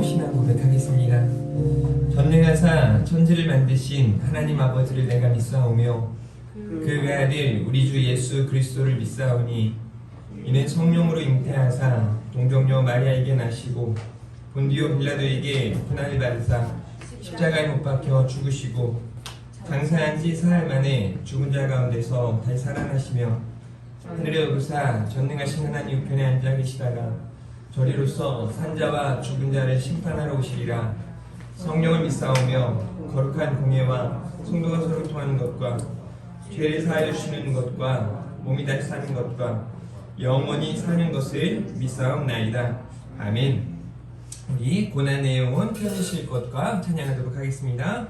신앙 고백하겠습니다. 전능하사 천지를 만드신 하나님 아버지를 내가 믿사오며 그 아들 우리 주 예수 그리스도를 믿사오니 이는 성령으로 잉태하사 동정녀 마리아에게 나시고 본디오 빌라도에게 고난을 받으사 십자가에 못 박혀 죽으시고 장사한 지 사흘 만에 죽은 자 가운데서 다시 살아나시며 하늘에 오르사 전능하신 하나님 우편에 앉아 계시다가 저리로서 산자와 죽은 자를 심판하러 오시리라. 성령을 믿사오며 거룩한 공예와 성도가 서로 통하는 것과 죄를 사하여 주시는 것과 몸이 다시 사는 것과 영원히 사는 것을 믿사옵나이다. 아멘. 우리 고난의 영혼 편히쉴 것과 찬양하도록 하겠습니다.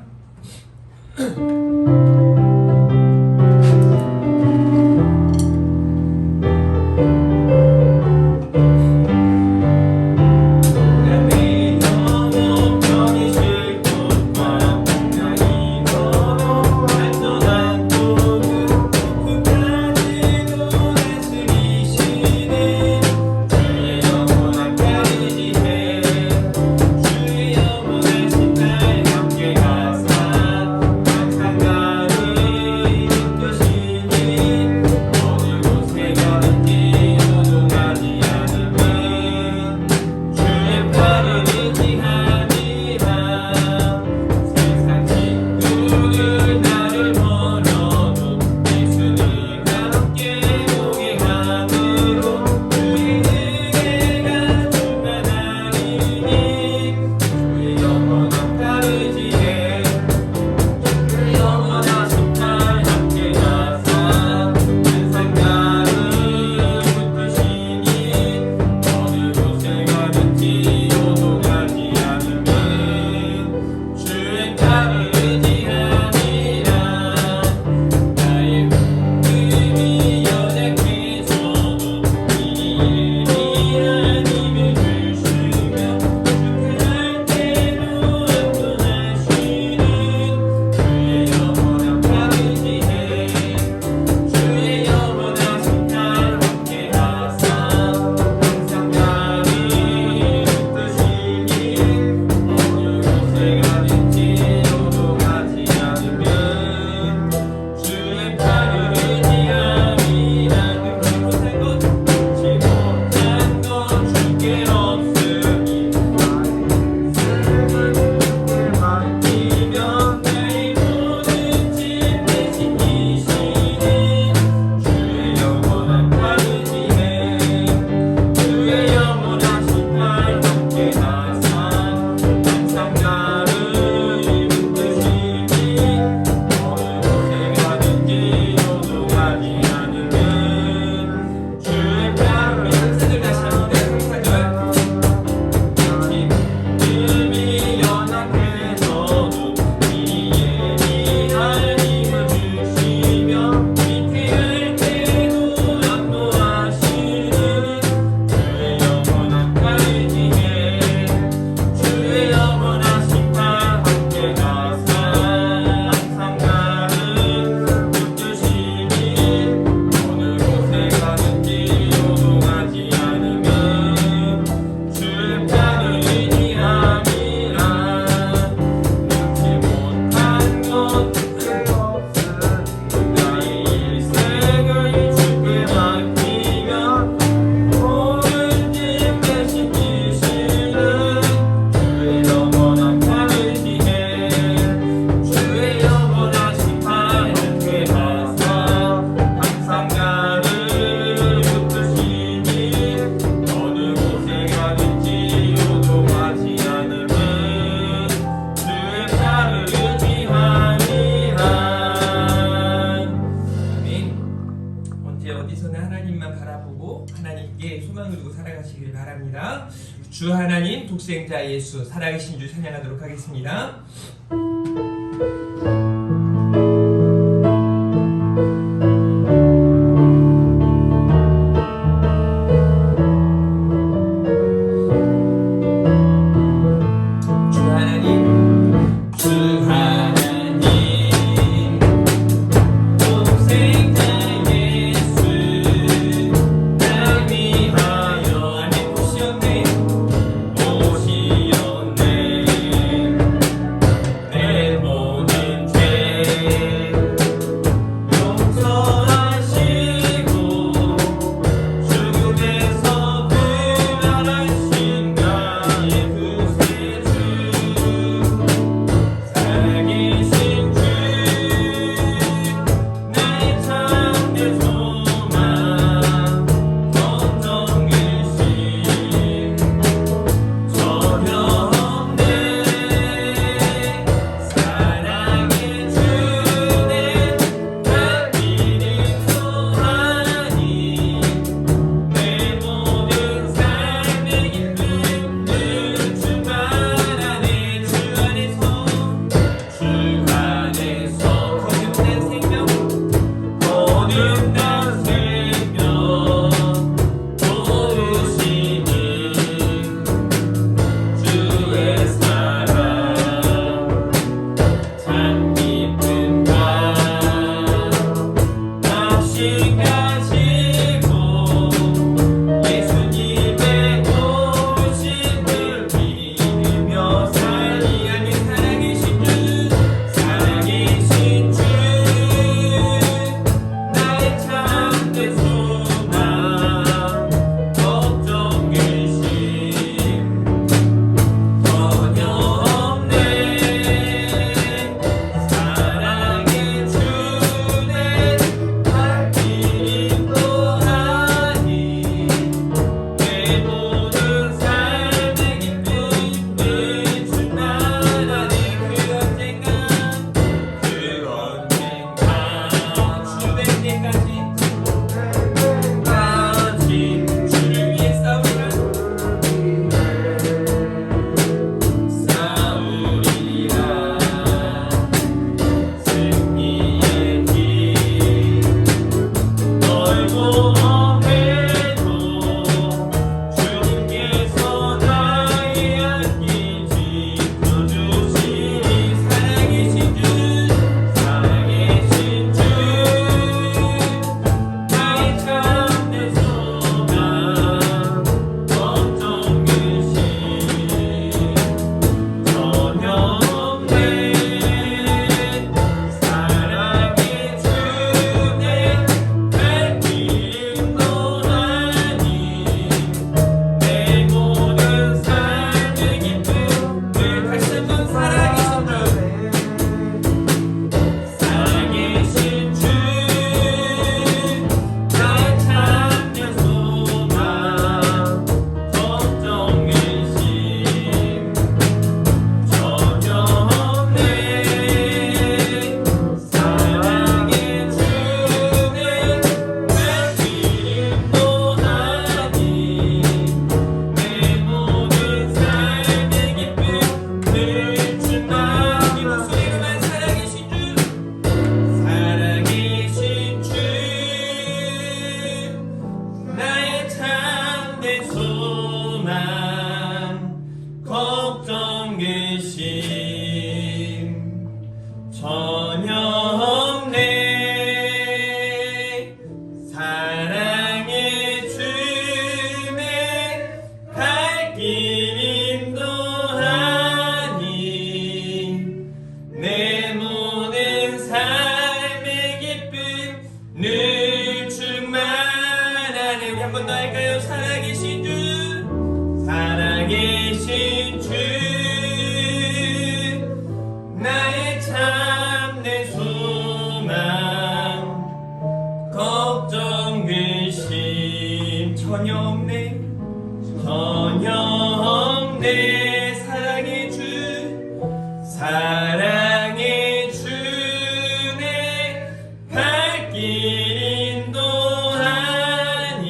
주 하나님 독생자 예수 살아계신 주 찬양하도록 하겠습니다. 오시옵네 정그심 전혀 없네. 사랑의 주님의 갈 길 인도하니 내 모든 삶의 기쁨 늘 충만하네. 우리 한 번 더 할까요? 살아계신 주, 살아계신 주, 나의 참된 소망, 걱정 근심 전혀 없네, 전혀 없네. 사랑의 주, 사랑의 주네 갈 길 인도하니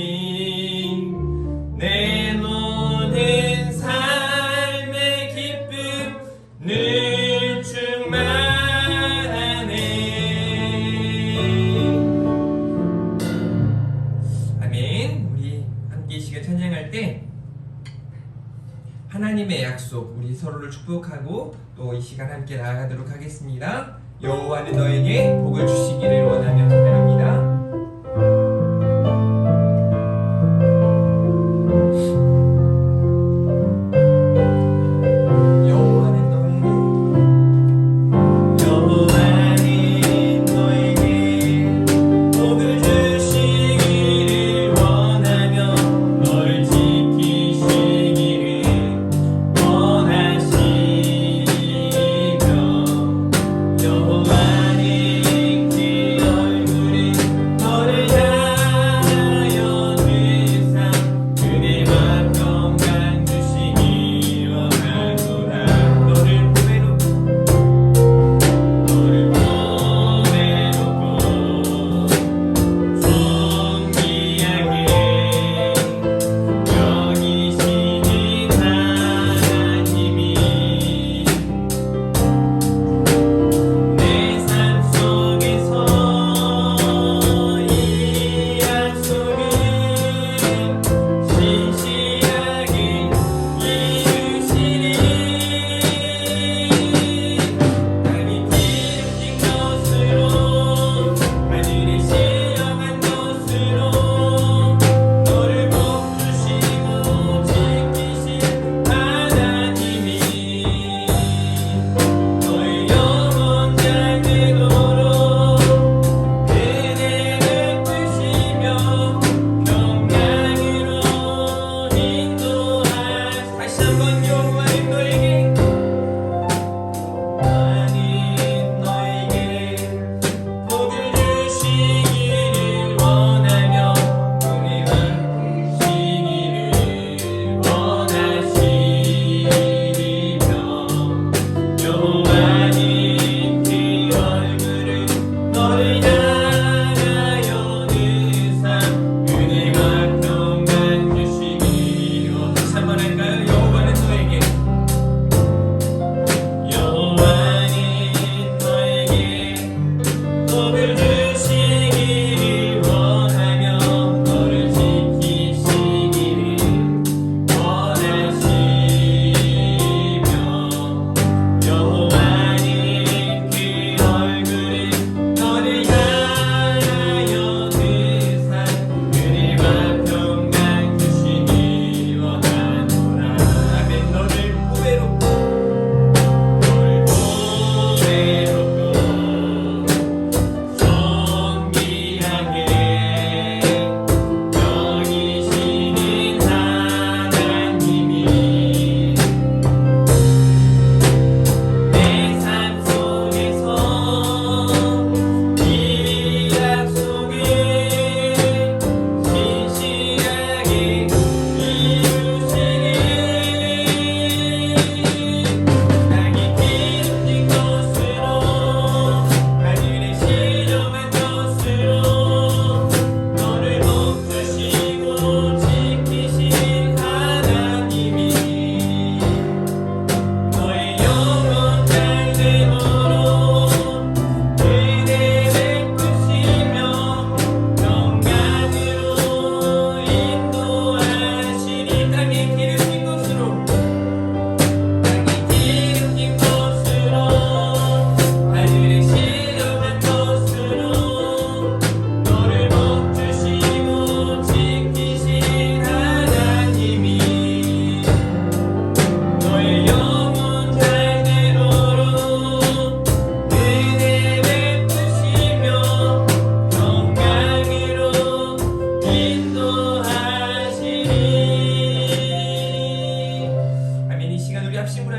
내 모든 삶의 기쁨 늘 충만하네. 아멘. 우리 함께 이 시간 찬양할 때 하나님의 약속, 우리 서로를 축복하고 또 이 시간 함께 나아가도록 하겠습니다. 여호와는 너에게 복을 주시기를 원하며 찬양합니다.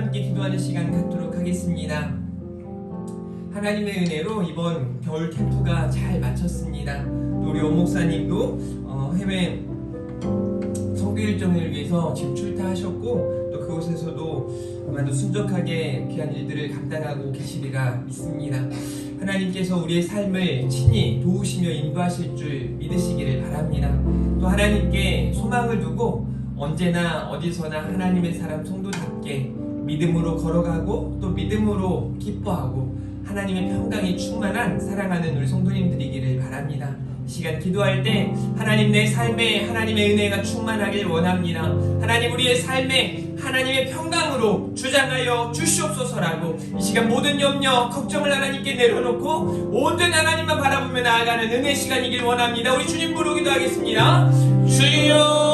함께 기도하는 시간 갖도록 하겠습니다. 하나님의 은혜로 이번 겨울 캠프가 잘 마쳤습니다. 또 우리 오 목사님도 해외 선교 일정을 위해서 지금 출타하셨고 또 그곳에서도 아마도 순적하게 귀한 일들을 감당하고 계시리라 믿습니다. 하나님께서 우리의 삶을 친히 도우시며 인도하실 줄 믿으시기를 바랍니다. 또 하나님께 소망을 두고 언제나 어디서나 하나님의 사람 성도답게 믿음으로 걸어가고 또 믿음으로 기뻐하고 하나님의 평강이 충만한 사랑하는 우리 성도님들이기를 바랍니다. 이 시간 기도할 때 하나님 내 삶에 하나님의 은혜가 충만하길 원합니다. 하나님 우리의 삶에 하나님의 평강으로 주장하여 주시옵소서라고 이 시간 모든 염려 걱정을 하나님께 내려놓고 온전 하나님만 바라보며 나아가는 은혜 시간이길 원합니다. 우리 주님 부르기도 하겠습니다. 주여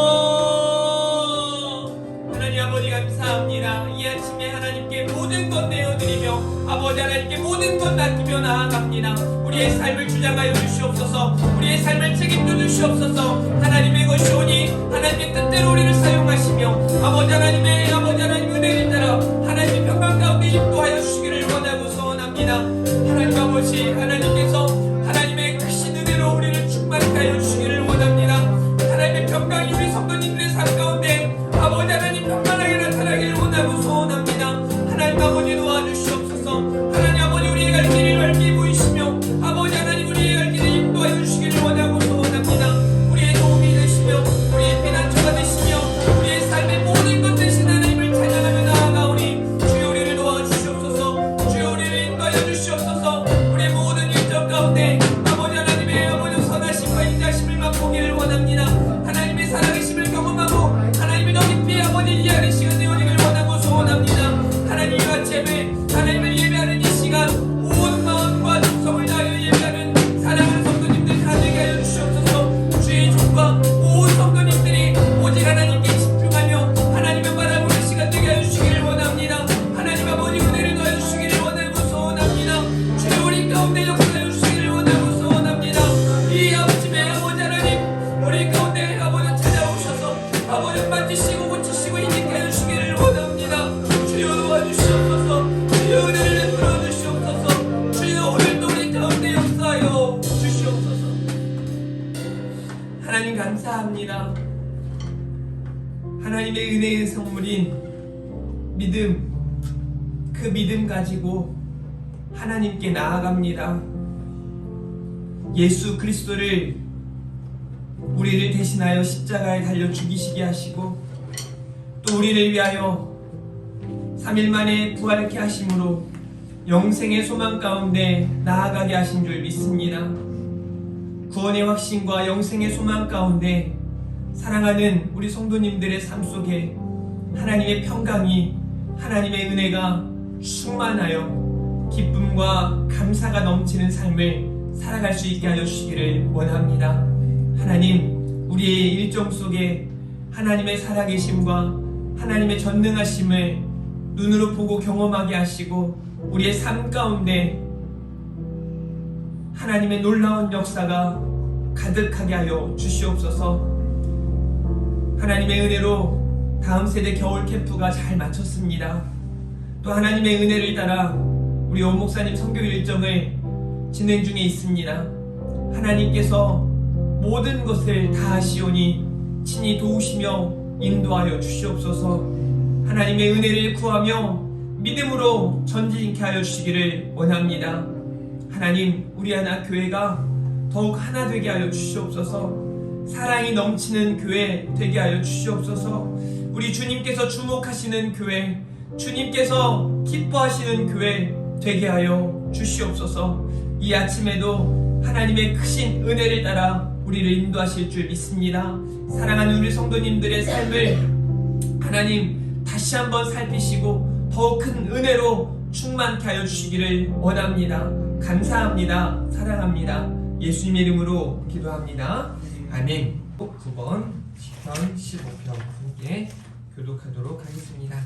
하나님 아버지 감사합니다. 이 아침에 하나님께 모든 것 내어드리며 아버지 하나님께 모든 것 맡기며 나아갑니다. 우리의 삶을 주장하여 주시옵소서. 우리의 삶을 책임져 주시옵소서. 하나님의 것이오니 하나님의 뜻대로 우리를 사용하시며 아버지 하나님 은혜를 따라 하나님의 평강 가운데 인도하여 주시기를 원하고 소원합니다. 하나님 아버지 하나님께서 하나님의 크신 은혜로 우리를 충만케 하여 주시기를 원합니다. 하나님의 평강이 우리 성도님들의 삶 가운데 아버지 하나님 평안하게 나타나기를 원하고 소원합니다. 하나님 아버지 도와주시옵소서. 하나님 아버지 우리의 갈 길을 밝게 보이시며 아버지 하나님 우리의 갈 길을 인도하여 주시기를 원하고 소원합니다. 우리의 도움이 되시며 우리의 피난처가 되시며 우리의 삶의 모든 것 되신 하나님을 찬양하며 나아가오니 주여 우리를 도와주시옵소서. 주여 우리를 인도하여 주시옵소서. 우리의 모든 일정 가운데 아버지 하나님의 아버지 선하심과 인자심을 맛보기를 원합니다. 하나님의 살아계심을 경험하고 하나님의 더 깊이 아버지 이해하는 시간 되어지기를 원하고 소원합니다. 하나님 이 아침에 하나님을 예배하는 이 시간 온 마음과 정성을 다하여 예배하는 사랑하는 성도님들 다 되게 하여 주시옵소서. 주의 종과 온 성도님들이 오직 하나님께 집중하며 하나님을 바라보는 시간 되게 하여 주시기를 원합니다. 하나님 아버지 은혜를 더하여 주시기를 원하고 소원합니다. 주여 우리 가운데 역사하여 주시기를 원하고 소원합니다. 이 아침에 아버지 하나님 우리 가운데 아버지 찾아오셔서 아버지 만지시고 고치시고 힘있게 하여 주시기를 원합니다. 주여 도와주시옵소서. 주여 은혜를 베풀어 주시옵소서. 주여 오늘도 우리 가운데 역사하여 주시옵소서. 하나님 감사합니다. 하나님의 은혜의 선물인 믿음, 그 믿음 가지고 하나님께 나아갑니다. 예수 그리스도를 우리를 대신하여 십자가에 달려 죽이시게 하시고 또 우리를 위하여 3일 만에 부활케 하심으로 영생의 소망 가운데 나아가게 하신 줄 믿습니다. 구원의 확신과 영생의 소망 가운데 사랑하는 우리 성도님들의 삶 속에 하나님의 평강이 하나님의 은혜가 충만하여 기쁨과 감사가 넘치는 삶을 살아갈 수 있게 하여 주시기를 원합니다. 하나님 우리의 일정 속에 하나님의 살아계심과 하나님의 전능하심을 눈으로 보고 경험하게 하시고 우리의 삶 가운데 하나님의 놀라운 역사가 가득하게 하여 주시옵소서. 하나님의 은혜로 다음 세대 겨울 캠프가 잘 마쳤습니다. 또 하나님의 은혜를 따라 우리 오 목사님 선교 일정을 진행 중에 있습니다. 하나님께서 모든 것을 다 하시오니 친히 도우시며 인도하여 주시옵소서. 하나님의 은혜를 구하며 믿음으로 전진케 하여 주시기를 원합니다. 하나님 우리 하나 교회가 더욱 하나 되게 하여 주시옵소서. 사랑이 넘치는 교회 되게 하여 주시옵소서. 우리 주님께서 주목하시는 교회, 주님께서 기뻐하시는 교회 되게 하여 주시옵소서. 이 아침에도 하나님의 크신 은혜를 따라 우리를 인도하실 줄 믿습니다. 사랑하는 우리 성도님들의 삶을 하나님 다시 한번 살피시고 더욱 큰 은혜로 충만케 하여 주시기를 원합니다. 감사합니다. 사랑합니다. 예수님의 이름으로 기도합니다. 아멘. 9번 10편 15편 함께 교독하도록 하겠습니다.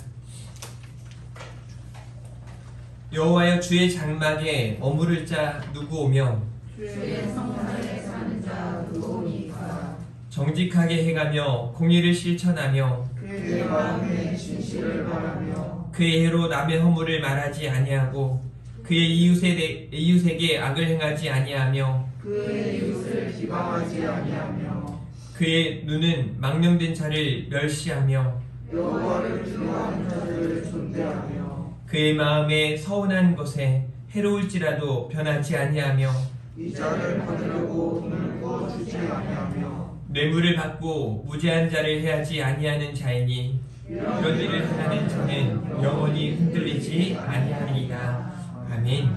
여호와여 주의 장막에 머무를 자 누구 오며 주의 성전에 사는 자 누구 오니까 정직하게 행하며 공의를 실천하며 그의 마음에 진실을 바라며 그의 해로 남의 허물을 말하지 아니하고 그의 이웃에게 악을 행하지 아니하며 그의 이웃을 비방하지 아니하며 그의 눈은 망령된 자를 멸시하며 여호와를 두려워하는 자들을 존대하며 그의 마음에 서운한 것에 해로울지라도 변하지 아니하며 이자를 받으려고 돈을 부어주지 아니하며 뇌물을 받고 무죄한 자를 해하지 아니하는 자이니 이런 일을 하는 자는 영원히 흔들리지 아니하리이다. 아멘.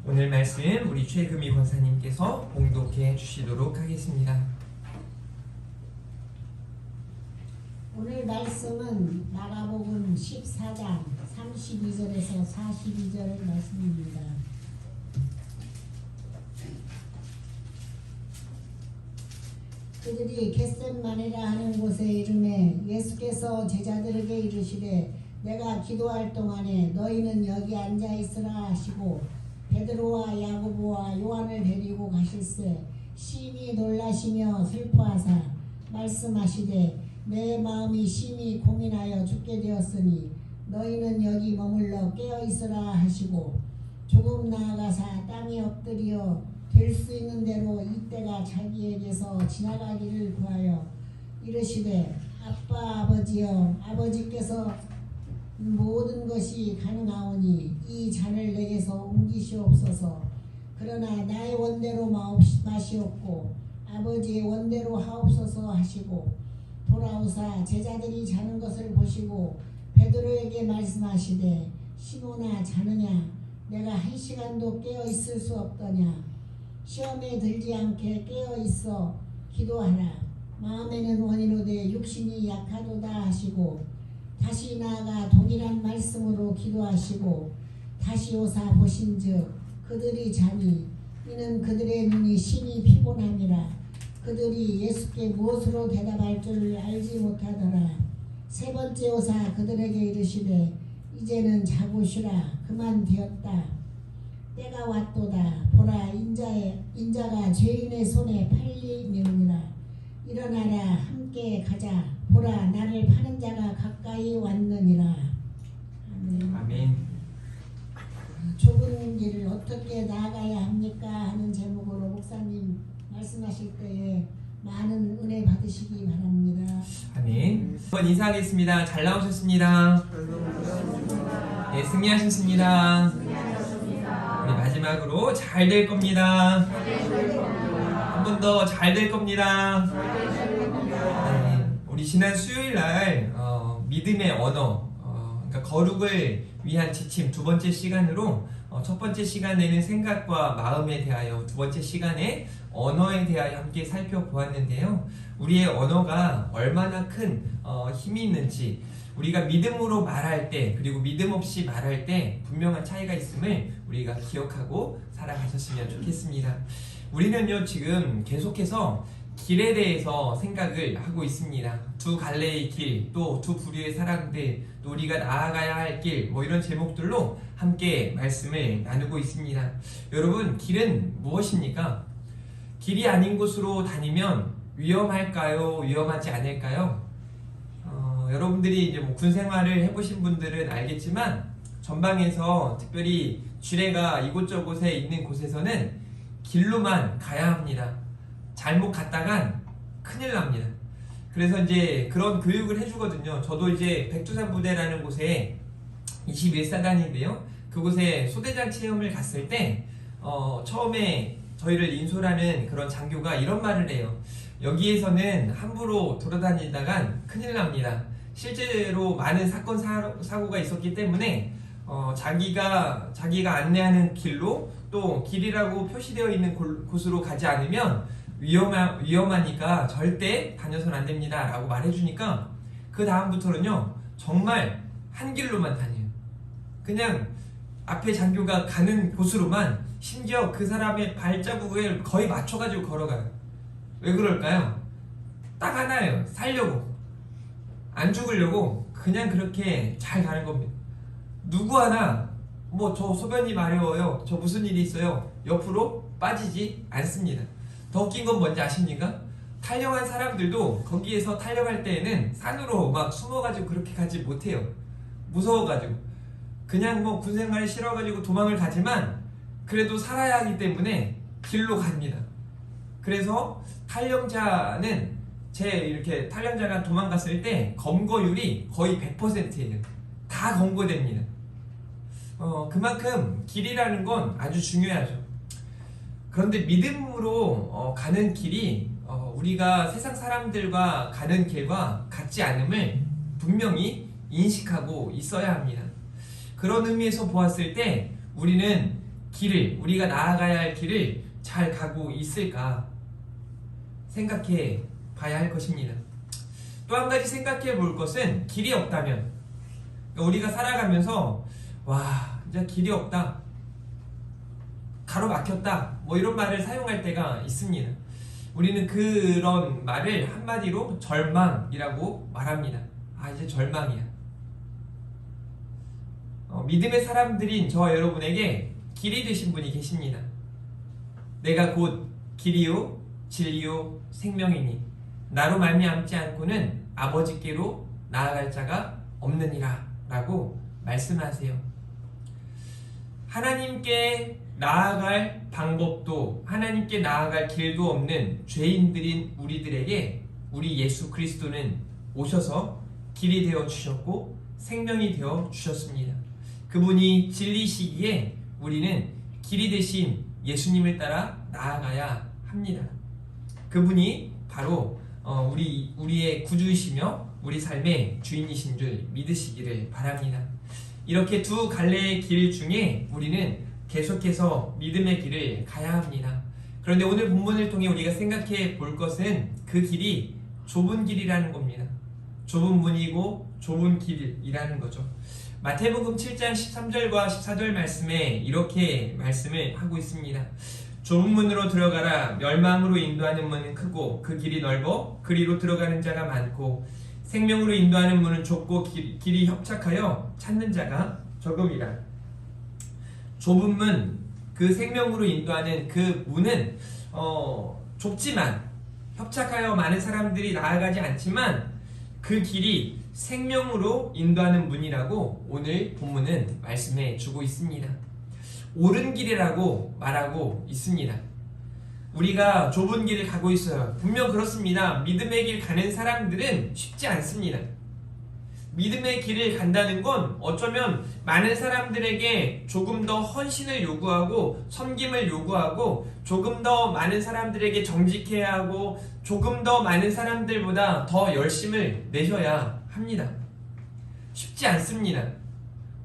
오늘 말씀 우리 최금희 권사님께서 봉독해 주시도록 하겠습니다. 오늘 말씀은 마가복음 14장 32절에서 42절 말씀입니다. 그들이 겟셋마네라 하는 곳에 이르매 예수께서 제자들에게 이르시되 내가 기도할 동안에 너희는 여기 앉아 있으라 하시고 베드로와 야고보와 요한을 데리고 가실새 심히 놀라시며 슬퍼하사 말씀하시되 내 마음이 심히 고민하여 죽게 되었으니 너희는 여기 머물러 깨어 있으라 하시고 조금 나아가사 땅에 엎드려 될 수 있는 대로 이때가 자기에게서 지나가기를 구하여 이르시되 아빠 아버지여 아버지께서 모든 것이 가능하오니 이 잔을 내게서 옮기시옵소서. 그러나 나의 원대로 마시옵고 아버지의 원대로 하옵소서 하시고 돌아오사 제자들이 자는 것을 보시고 베드로에게 말씀하시되 시몬아 자느냐 내가 1시간도 깨어 있을 수 없더냐 시험에 들지 않게 깨어 있어 기도하라. 마음에는 원이로되 육신이 약하도다 하시고 다시 나아가 동일한 말씀으로 기도하시고 다시 오사 보신즉 그들이 자니 이는 그들의 눈이 심히 피곤함이라. 그들이 예수께 무엇으로 대답할 줄 알지 못하더라. 세 번째 오사 그들에게 이르시되 이제는 자고 쉬라. 그만 되었다. 때가 왔도다. 보라 인자가 죄인의 손에 팔리느니라. 일어나라 함께 가자. 보라 나를 파는 자가 가까이 왔느니라. 아멘. 아멘. 좁은 길을 어떻게 나아가야 합니까? 하는 제목으로 목사님 말씀하실 때에 많은 은혜 받으시기 바랍니다. 아멘. 한번 인사하겠습니다. 잘 나오셨습니다. 네, 승리하셨습니다. 우리 마지막으로 잘 될 겁니다. 한 번 더 잘 될 겁니다. 네, 우리 지난 수요일 날 믿음의 언어, 그러니까 거룩을 위한 지침 두 번째 시간으로 첫 번째 시간에는 생각과 마음에 대하여, 두 번째 시간에 언어에 대하여 함께 살펴보았는데요. 우리의 언어가 얼마나 큰 힘이 있는지, 우리가 믿음으로 말할 때 그리고 믿음 없이 말할 때 분명한 차이가 있음을 우리가 기억하고 살아가셨으면 좋겠습니다. 우리는요 지금 계속해서 길에 대해서 생각을 하고 있습니다. 두 갈래의 길, 또 두 부류의 사람들, 또 우리가 나아가야 할 길, 이런 제목들로 함께 말씀을 나누고 있습니다. 여러분, 길은 무엇입니까? 길이 아닌 곳으로 다니면 위험할까요? 위험하지 않을까요? 여러분들이 이제 군 생활을 해보신 분들은 알겠지만 전방에서 특별히 지뢰가 이곳저곳에 있는 곳에서는 길로만 가야 합니다. 잘못 갔다간 큰일 납니다. 그래서 이제 그런 교육을 해주거든요. 저도 이제 백두산 부대라는 곳에 21사단인데요. 그곳에 소대장 체험을 갔을 때 처음에 저희를 인솔하는 그런 장교가 이런 말을 해요. 여기에서는 함부로 돌아다니다간 큰일 납니다. 실제로 많은 사건 사고가 있었기 때문에 자기가 안내하는 길로 또 길이라고 표시되어 있는 곳으로 가지 않으면 위험하니까 절대 다녀서는 안 됩니다 라고 말해주니까 그 다음부터는요 정말 한 길로만 다녀요. 그냥 앞에 장교가 가는 곳으로만, 심지어 그 사람의 발자국을 거의 맞춰가지고 걸어가요. 왜 그럴까요? 딱 하나예요. 살려고, 안 죽으려고 그냥 그렇게 잘 가는 겁니다. 누구 하나 저 소변이 마려워요, 저 무슨 일이 있어요, 옆으로 빠지지 않습니다. 더 웃긴 건 뭔지 아십니까? 탈영한 사람들도 거기에서 탈영할 때에는 산으로 막 숨어가지고 그렇게 가지 못해요. 무서워가지고 그냥 뭐 군생활이 싫어가지고 도망을 가지만 그래도 살아야 하기 때문에 길로 갑니다. 그래서 탈영자는 이렇게 탈영자가 도망갔을 때 검거율이 거의 100%예요. 다 검거됩니다. 그만큼 길이라는 건 아주 중요하죠. 그런데 믿음으로 가는 길이 우리가 세상 사람들과 가는 길과 같지 않음을 분명히 인식하고 있어야 합니다. 그런 의미에서 보았을 때 우리는 우리가 나아가야 할 길을 잘 가고 있을까 생각해 봐야 할 것입니다. 또 한 가지 생각해 볼 것은 길이 없다면, 우리가 살아가면서 와 이제 길이 없다, 가로막혔다, 뭐 이런 말을 사용할 때가 있습니다. 우리는 그런 말을 한마디로 절망이라고 말합니다. 이제 절망이야. 믿음의 사람들인 저와 여러분에게 길이 되신 분이 계십니다. 내가 곧 길이요 진리요 생명이니 나로 말미암지 않고는 아버지께로 나아갈 자가 없느니라 라고 말씀하세요. 하나님께 나아갈 방법도 하나님께 나아갈 길도 없는 죄인들인 우리들에게 우리 예수 그리스도는 오셔서 길이 되어 주셨고 생명이 되어 주셨습니다. 그분이 진리시기에 우리는 길이 되신 예수님을 따라 나아가야 합니다. 그분이 바로 우리의 구주이시며 우리 삶의 주인이신 줄 믿으시기를 바랍니다. 이렇게 두 갈래의 길 중에 우리는 계속해서 믿음의 길을 가야 합니다. 그런데 오늘 본문을 통해 우리가 생각해 볼 것은 그 길이 좁은 길이라는 겁니다. 좁은 문이고 좁은 길이라는 거죠. 마태복음 7장 13절과 14절 말씀에 이렇게 말씀을 하고 있습니다. 좁은 문으로 들어가라. 멸망으로 인도하는 문은 크고 그 길이 넓어 그리로 들어가는 자가 많고 생명으로 인도하는 문은 좁고 길이 협착하여 찾는 자가 적음이라. 좁은 문, 그 생명으로 인도하는 그 문은 좁지만 협착하여 많은 사람들이 나아가지 않지만 그 길이 생명으로 인도하는 문이라고 오늘 본문은 말씀해 주고 있습니다. 옳은 길이라고 말하고 있습니다. 우리가 좁은 길을 가고 있어요. 분명 그렇습니다. 믿음의 길 가는 사람들은 쉽지 않습니다. 믿음의 길을 간다는 건 어쩌면 많은 사람들에게 조금 더 헌신을 요구하고 섬김을 요구하고 조금 더 많은 사람들에게 정직해야 하고 조금 더 많은 사람들보다 더 열심을 내셔야 합니다. 쉽지 않습니다.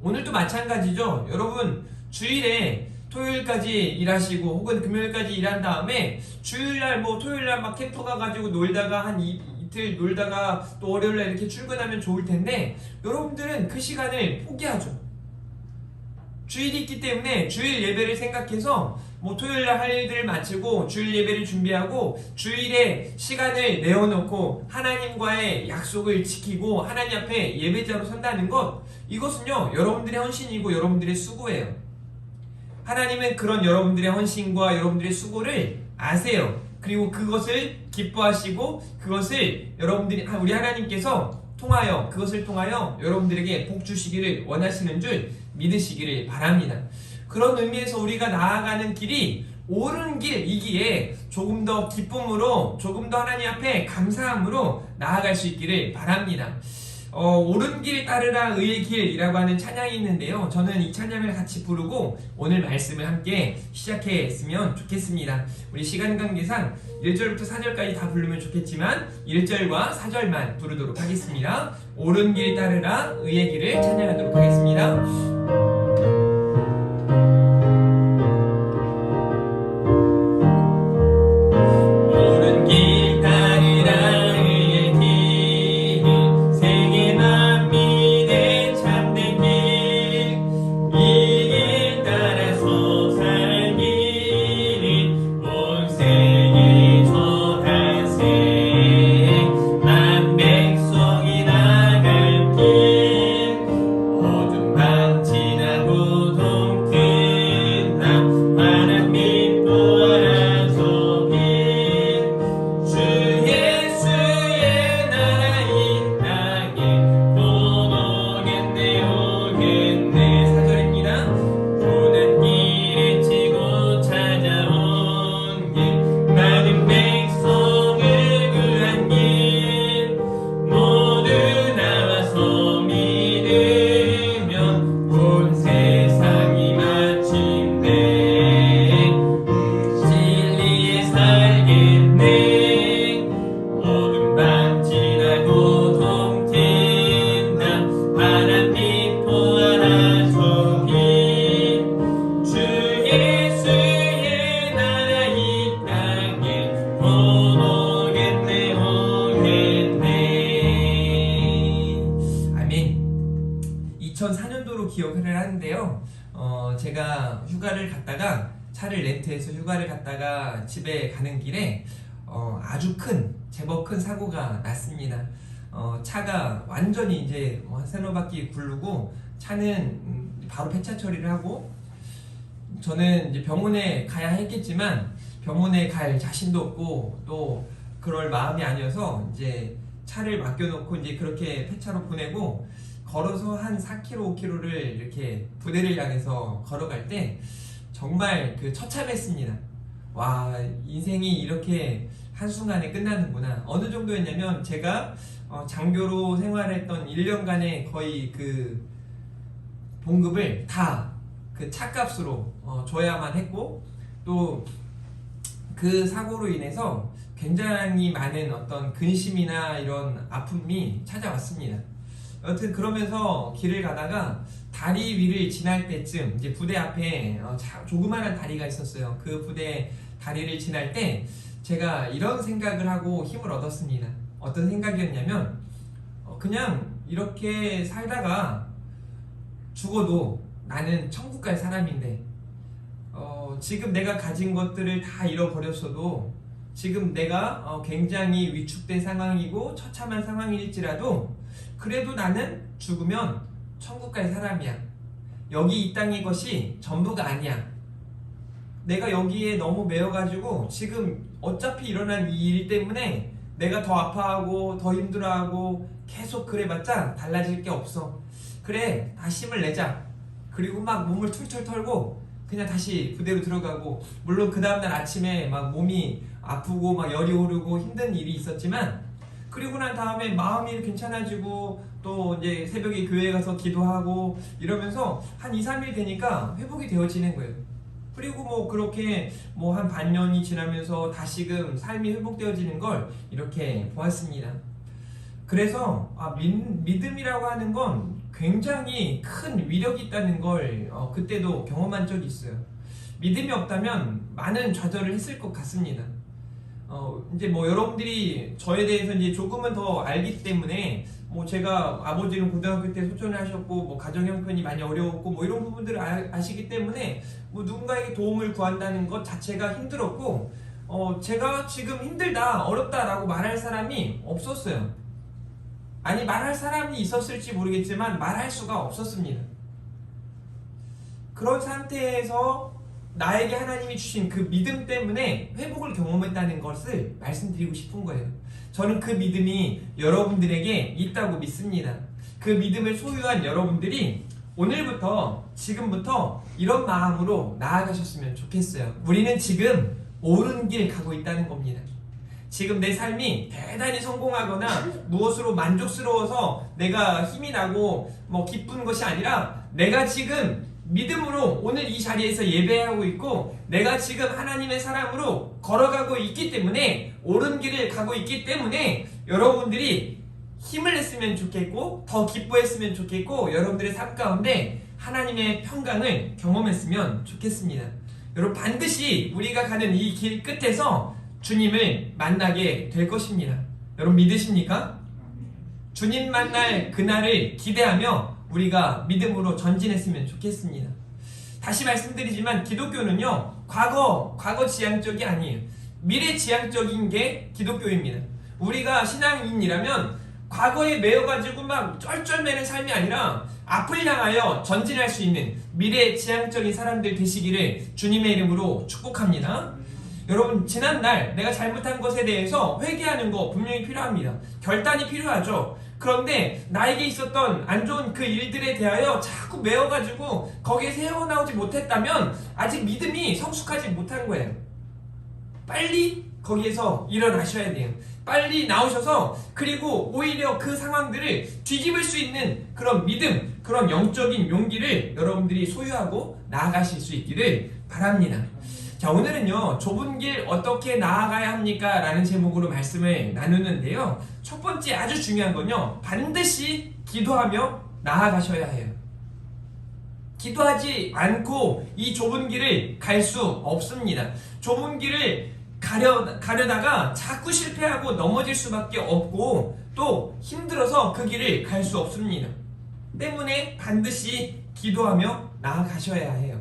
오늘도 마찬가지죠. 여러분 주일에 토요일까지 일하시고 혹은 금요일까지 일한 다음에 주일날 토요일날 막 캠프 가가지고 놀다가 한 이틀 놀다가 또 월요일날 이렇게 출근하면 좋을 텐데 여러분들은 그 시간을 포기하죠. 주일이 있기 때문에 주일 예배를 생각해서 토요일날 할 일들을 마치고 주일 예배를 준비하고 주일에 시간을 내어놓고 하나님과의 약속을 지키고 하나님 앞에 예배자로 선다는 것, 이것은요 여러분들의 헌신이고 여러분들의 수고예요. 하나님은 그런 여러분들의 헌신과 여러분들의 수고를 아세요. 그리고 그것을 기뻐하시고 그것을 우리 하나님께서 그것을 통하여 여러분들에게 복 주시기를 원하시는 줄 믿으시기를 바랍니다. 그런 의미에서 우리가 나아가는 길이 옳은 길이기에 조금 더 기쁨으로 조금 더 하나님 앞에 감사함으로 나아갈 수 있기를 바랍니다. 옳은 길 따르라 의의 길이라고 하는 찬양이 있는데요. 저는 이 찬양을 같이 부르고 오늘 말씀을 함께 시작했으면 좋겠습니다. 우리 시간 관계상 1절부터 4절까지 다 부르면 좋겠지만 1절과 4절만 부르도록 하겠습니다. 옳은 길 따르라 의의 길을 찬양하도록 하겠습니다. 어둠 하는데요. 제가 휴가를 갔다가 차를 렌트해서 휴가를 갔다가 집에 가는 길에 아주 제법 큰 사고가 났습니다. 차가 완전히 이제 한 세너 바퀴 굴르고 차는 바로 폐차 처리를 하고 저는 이제 병원에 가야 했겠지만 병원에 갈 자신도 없고 또 그럴 마음이 아니어서 이제 차를 맡겨놓고 이제 그렇게 폐차로 보내고 걸어서 한 4km, 5km를 이렇게 부대를 향해서 걸어갈 때 정말 처참했습니다. 와, 인생이 이렇게 한순간에 끝나는구나. 어느 정도였냐면 제가 장교로 생활했던 1년간의 거의 그 봉급을 다 그 차값으로 줘야만 했고 또 그 사고로 인해서 굉장히 많은 어떤 근심이나 이런 아픔이 찾아왔습니다. 여튼 그러면서 길을 가다가 다리 위를 지날 때쯤 이제 부대 앞에 조그마한 다리가 있었어요. 그 부대 다리를 지날 때 제가 이런 생각을 하고 힘을 얻었습니다. 어떤 생각이었냐면 그냥 이렇게 살다가 죽어도 나는 천국 갈 사람인데 지금 내가 가진 것들을 다 잃어버렸어도 지금 내가 굉장히 위축된 상황이고 처참한 상황일지라도 그래도 나는 죽으면 천국 갈 사람이야. 여기 이 땅의 것이 전부가 아니야. 내가 여기에 너무 매여가지고 지금 어차피 일어난 이 일 때문에 내가 더 아파하고 더 힘들어하고 계속 그래봤자 달라질 게 없어. 그래, 다 힘을 내자. 그리고 막 몸을 툴툴 털고 그냥 다시 부대로 들어가고, 물론 그 다음날 아침에 막 몸이 아프고 막 열이 오르고 힘든 일이 있었지만 그리고 난 다음에 마음이 괜찮아지고 또 이제 새벽에 교회 가서 기도하고 이러면서 한 2, 3일 되니까 회복이 되어지는 거예요. 그리고 뭐 그렇게 뭐 한 반년이 지나면서 다시금 삶이 회복되어지는 걸 이렇게 보았습니다. 그래서 믿음이라고 하는 건 굉장히 큰 위력이 있다는 걸 그때도 경험한 적이 있어요. 믿음이 없다면 많은 좌절을 했을 것 같습니다. 이제 뭐 여러분들이 저에 대해서 이제 조금은 더 알기 때문에 뭐 제가 아버지는 고등학교 때 소천을 하셨고 뭐 가정 형편이 많이 어려웠고 뭐 이런 부분들을 아시기 때문에 뭐 누군가에게 도움을 구한다는 것 자체가 힘들었고 제가 지금 힘들다 어렵다라고 말할 사람이 없었어요. 아니, 말할 사람이 있었을지 모르겠지만 말할 수가 없었습니다. 그런 상태에서 나에게 하나님이 주신 그 믿음 때문에 회복을 경험했다는 것을 말씀드리고 싶은 거예요. 저는 그 믿음이 여러분들에게 있다고 믿습니다. 그 믿음을 소유한 여러분들이 오늘부터 지금부터 이런 마음으로 나아가셨으면 좋겠어요. 우리는 지금 옳은 길 가고 있다는 겁니다. 지금 내 삶이 대단히 성공하거나 무엇으로 만족스러워서 내가 힘이 나고 뭐 기쁜 것이 아니라 내가 지금 믿음으로 오늘 이 자리에서 예배하고 있고 내가 지금 하나님의 사람으로 걸어가고 있기 때문에 옳은 길을 가고 있기 때문에 여러분들이 힘을 냈으면 좋겠고 더 기뻐했으면 좋겠고 여러분들의 삶 가운데 하나님의 평강을 경험했으면 좋겠습니다. 여러분, 반드시 우리가 가는 이 길 끝에서 주님을 만나게 될 것입니다. 여러분, 믿으십니까? 주님 만날 그날을 기대하며 우리가 믿음으로 전진했으면 좋겠습니다. 다시 말씀드리지만 기독교는요, 과거 지향적이 아니에요. 미래 지향적인 게 기독교입니다. 우리가 신앙인이라면 과거에 매여가지고 막 쩔쩔매는 삶이 아니라 앞을 향하여 전진할 수 있는 미래 지향적인 사람들 되시기를 주님의 이름으로 축복합니다. 여러분, 지난날 내가 잘못한 것에 대해서 회개하는 거 분명히 필요합니다. 결단이 필요하죠. 그런데 나에게 있었던 안 좋은 그 일들에 대하여 자꾸 매어가지고 거기에 새어나오지 못했다면 아직 믿음이 성숙하지 못한 거예요. 빨리 거기에서 일어나셔야 돼요. 빨리 나오셔서 그리고 오히려 그 상황들을 뒤집을 수 있는 그런 믿음, 그런 영적인 용기를 여러분들이 소유하고 나아가실 수 있기를 바랍니다. 자, 오늘은요, 좁은 길 어떻게 나아가야 합니까? 라는 제목으로 말씀을 나누는데요. 첫 번째 아주 중요한 건요, 반드시 기도하며 나아가셔야 해요. 기도하지 않고 이 좁은 길을 갈 수 없습니다. 좁은 길을 가려다가 자꾸 실패하고 넘어질 수밖에 없고 또 힘들어서 그 길을 갈 수 없습니다. 때문에 반드시 기도하며 나아가셔야 해요.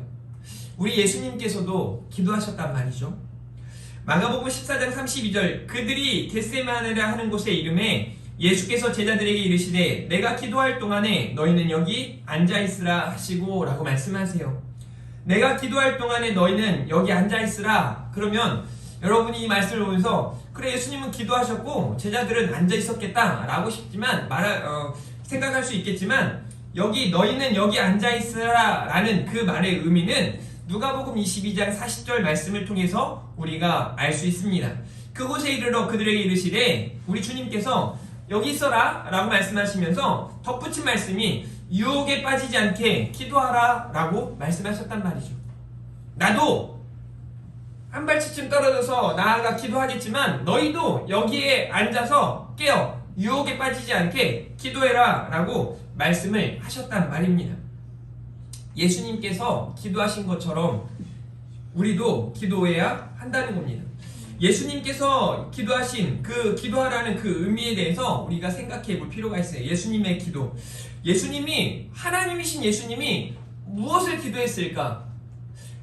우리 예수님께서도 기도하셨단 말이죠. 마가복음 14장 32절 그들이 겟세마네라 하는 곳에 이름에 예수께서 제자들에게 이르시되 내가 기도할 동안에 너희는 여기 앉아있으라 하시고 라고 말씀하세요. 내가 기도할 동안에 너희는 여기 앉아있으라. 그러면 여러분이 이 말씀을 보면서 그래 예수님은 기도하셨고 제자들은 앉아있었겠다 라고 싶지만 생각할 수 있겠지만 여기 너희는 여기 앉아있으라 라는 그 말의 의미는 누가복음 22장 40절 말씀을 통해서 우리가 알 수 있습니다. 그곳에 이르러 그들에게 이르시되 우리 주님께서 여기 있어라 라고 말씀하시면서 덧붙인 말씀이 유혹에 빠지지 않게 기도하라 라고 말씀하셨단 말이죠. 나도 한 발치쯤 떨어져서 나아가 기도하겠지만 너희도 여기에 앉아서 깨어 유혹에 빠지지 않게 기도해라 라고 말씀을 하셨단 말입니다. 예수님께서 기도하신 것처럼 우리도 기도해야 한다는 겁니다. 예수님께서 기도하신 그 기도하라는 그 의미에 대해서 우리가 생각해 볼 필요가 있어요. 예수님의 기도. 예수님이 하나님이신 예수님이 무엇을 기도했을까?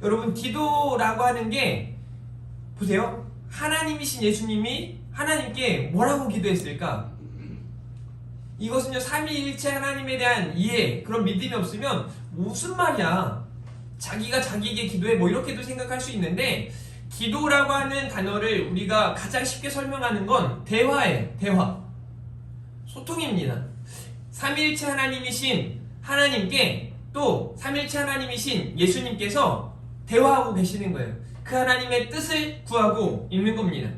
여러분 기도라고 하는 게 보세요. 하나님이신 예수님이 하나님께 뭐라고 기도했을까? 이것은요 삼위일체 하나님에 대한 이해 그런 믿음이 없으면 무슨 말이야 자기가 자기에게 기도해 뭐 이렇게도 생각할 수 있는데 기도라고 하는 단어를 우리가 가장 쉽게 설명하는 건 대화예요. 대화 소통입니다. 삼위일체 하나님이신 하나님께 또 삼위일체 하나님이신 예수님께서 대화하고 계시는 거예요. 그 하나님의 뜻을 구하고 있는 겁니다.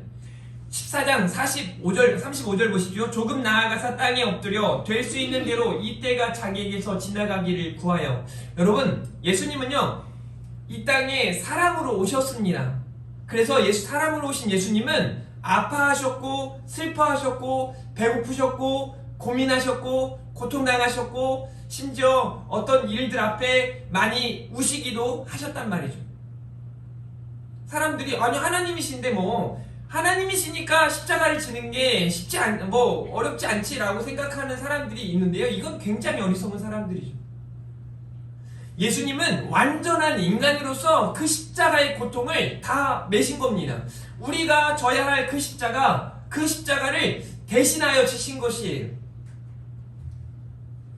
14장 35절 보십시오. 조금 나아가서 땅에 엎드려 될 수 있는 대로 이 때가 자기에게서 지나가기를 구하여. 여러분 예수님은요 이 땅에 사람으로 오셨습니다. 그래서 사람으로 오신 예수님은 아파하셨고 슬퍼하셨고 배고프셨고 고민하셨고 고통당하셨고 심지어 어떤 일들 앞에 많이 우시기도 하셨단 말이죠. 사람들이 아니 하나님이신데 뭐 하나님이시니까 십자가를 지는 게 어렵지 않지라고 생각하는 사람들이 있는데요. 이건 굉장히 어리석은 사람들이죠. 예수님은 완전한 인간으로서 그 십자가의 고통을 다 메신 겁니다. 우리가 져야 할 그 십자가를 대신하여 지신 것이에요.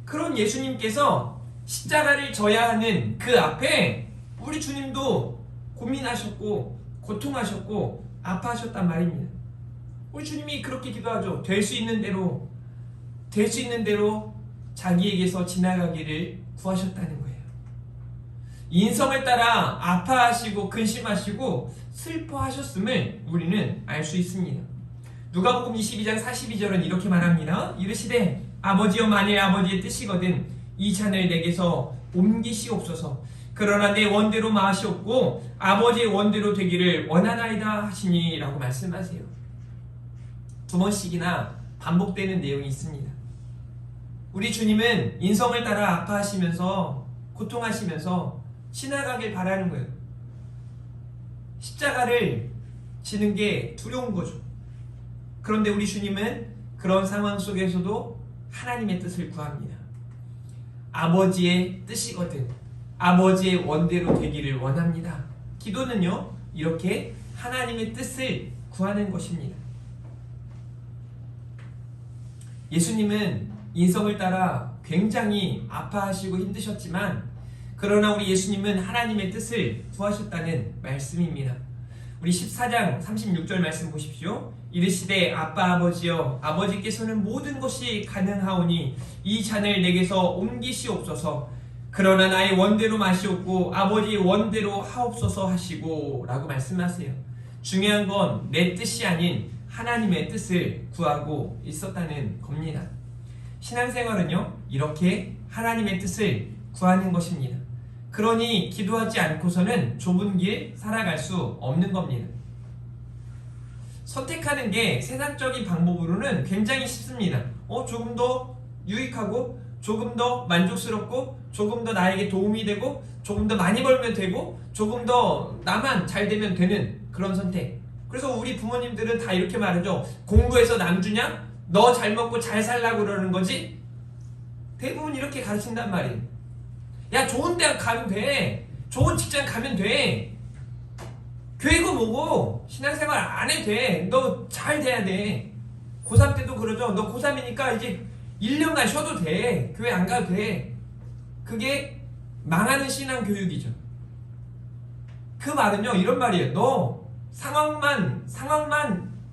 그런 예수님께서 십자가를 져야 하는 그 앞에 우리 주님도 고민하셨고 고통하셨고 아파하셨단 말입니다. 우리 주님이 그렇게 기도하죠. 될 수 있는 대로 자기에게서 지나가기를 구하셨다는 거예요. 인성을 따라 아파하시고 근심하시고 슬퍼하셨음을 우리는 알 수 있습니다. 누가복음 22장 42절은 이렇게 말합니다. 이르시되 아버지여 만일 아버지의 뜻이거든 이 잔을 내게서 옮기시옵소서. 그러나 내 원대로 마시옵고 아버지의 원대로 되기를 원하나이다 하시니 라고 말씀하세요. 2번씩이나 반복되는 내용이 있습니다. 우리 주님은 인성을 따라 아파하시면서 고통하시면서 지나가길 바라는 거예요. 십자가를 지는 게 두려운 거죠. 그런데 우리 주님은 그런 상황 속에서도 하나님의 뜻을 구합니다. 아버지의 뜻이거든 아버지의 원대로 되기를 원합니다. 기도는요 이렇게 하나님의 뜻을 구하는 것입니다. 예수님은 인성을 따라 굉장히 아파하시고 힘드셨지만 그러나 우리 예수님은 하나님의 뜻을 구하셨다는 말씀입니다. 우리 14장 36절 말씀 보십시오. 이르시되 아빠 아버지여 아버지께서는 모든 것이 가능하오니 이 잔을 내게서 옮기시옵소서. 그러나 나의 원대로 마시옵고 아버지의 원대로 하옵소서 하시고 라고 말씀하세요. 중요한 건 내 뜻이 아닌 하나님의 뜻을 구하고 있었다는 겁니다. 신앙생활은요 이렇게 하나님의 뜻을 구하는 것입니다. 그러니 기도하지 않고서는 좁은 길 살아갈 수 없는 겁니다. 선택하는 게 세상적인 방법으로는 굉장히 쉽습니다. 조금 더 유익하고 조금 더 만족스럽고 조금 더 나에게 도움이 되고 조금 더 많이 벌면 되고 조금 더 나만 잘 되면 되는 그런 선택. 그래서 우리 부모님들은 다 이렇게 말하죠. 공부해서 남 주냐? 너 잘 먹고 잘 살라고 그러는 거지? 대부분 이렇게 가르친단 말이에요. 야, 좋은 대학 가면 돼. 좋은 직장 가면 돼. 교회고 뭐고 신앙생활 안 해도 돼. 너 잘 돼야 돼. 고3 때도 그러죠. 너 고3이니까 이제 1년간 쉬어도 돼. 교회 안 가도 돼. 그게 망하는 신앙 교육이죠. 그 말은요, 이런 말이에요. 너 상황만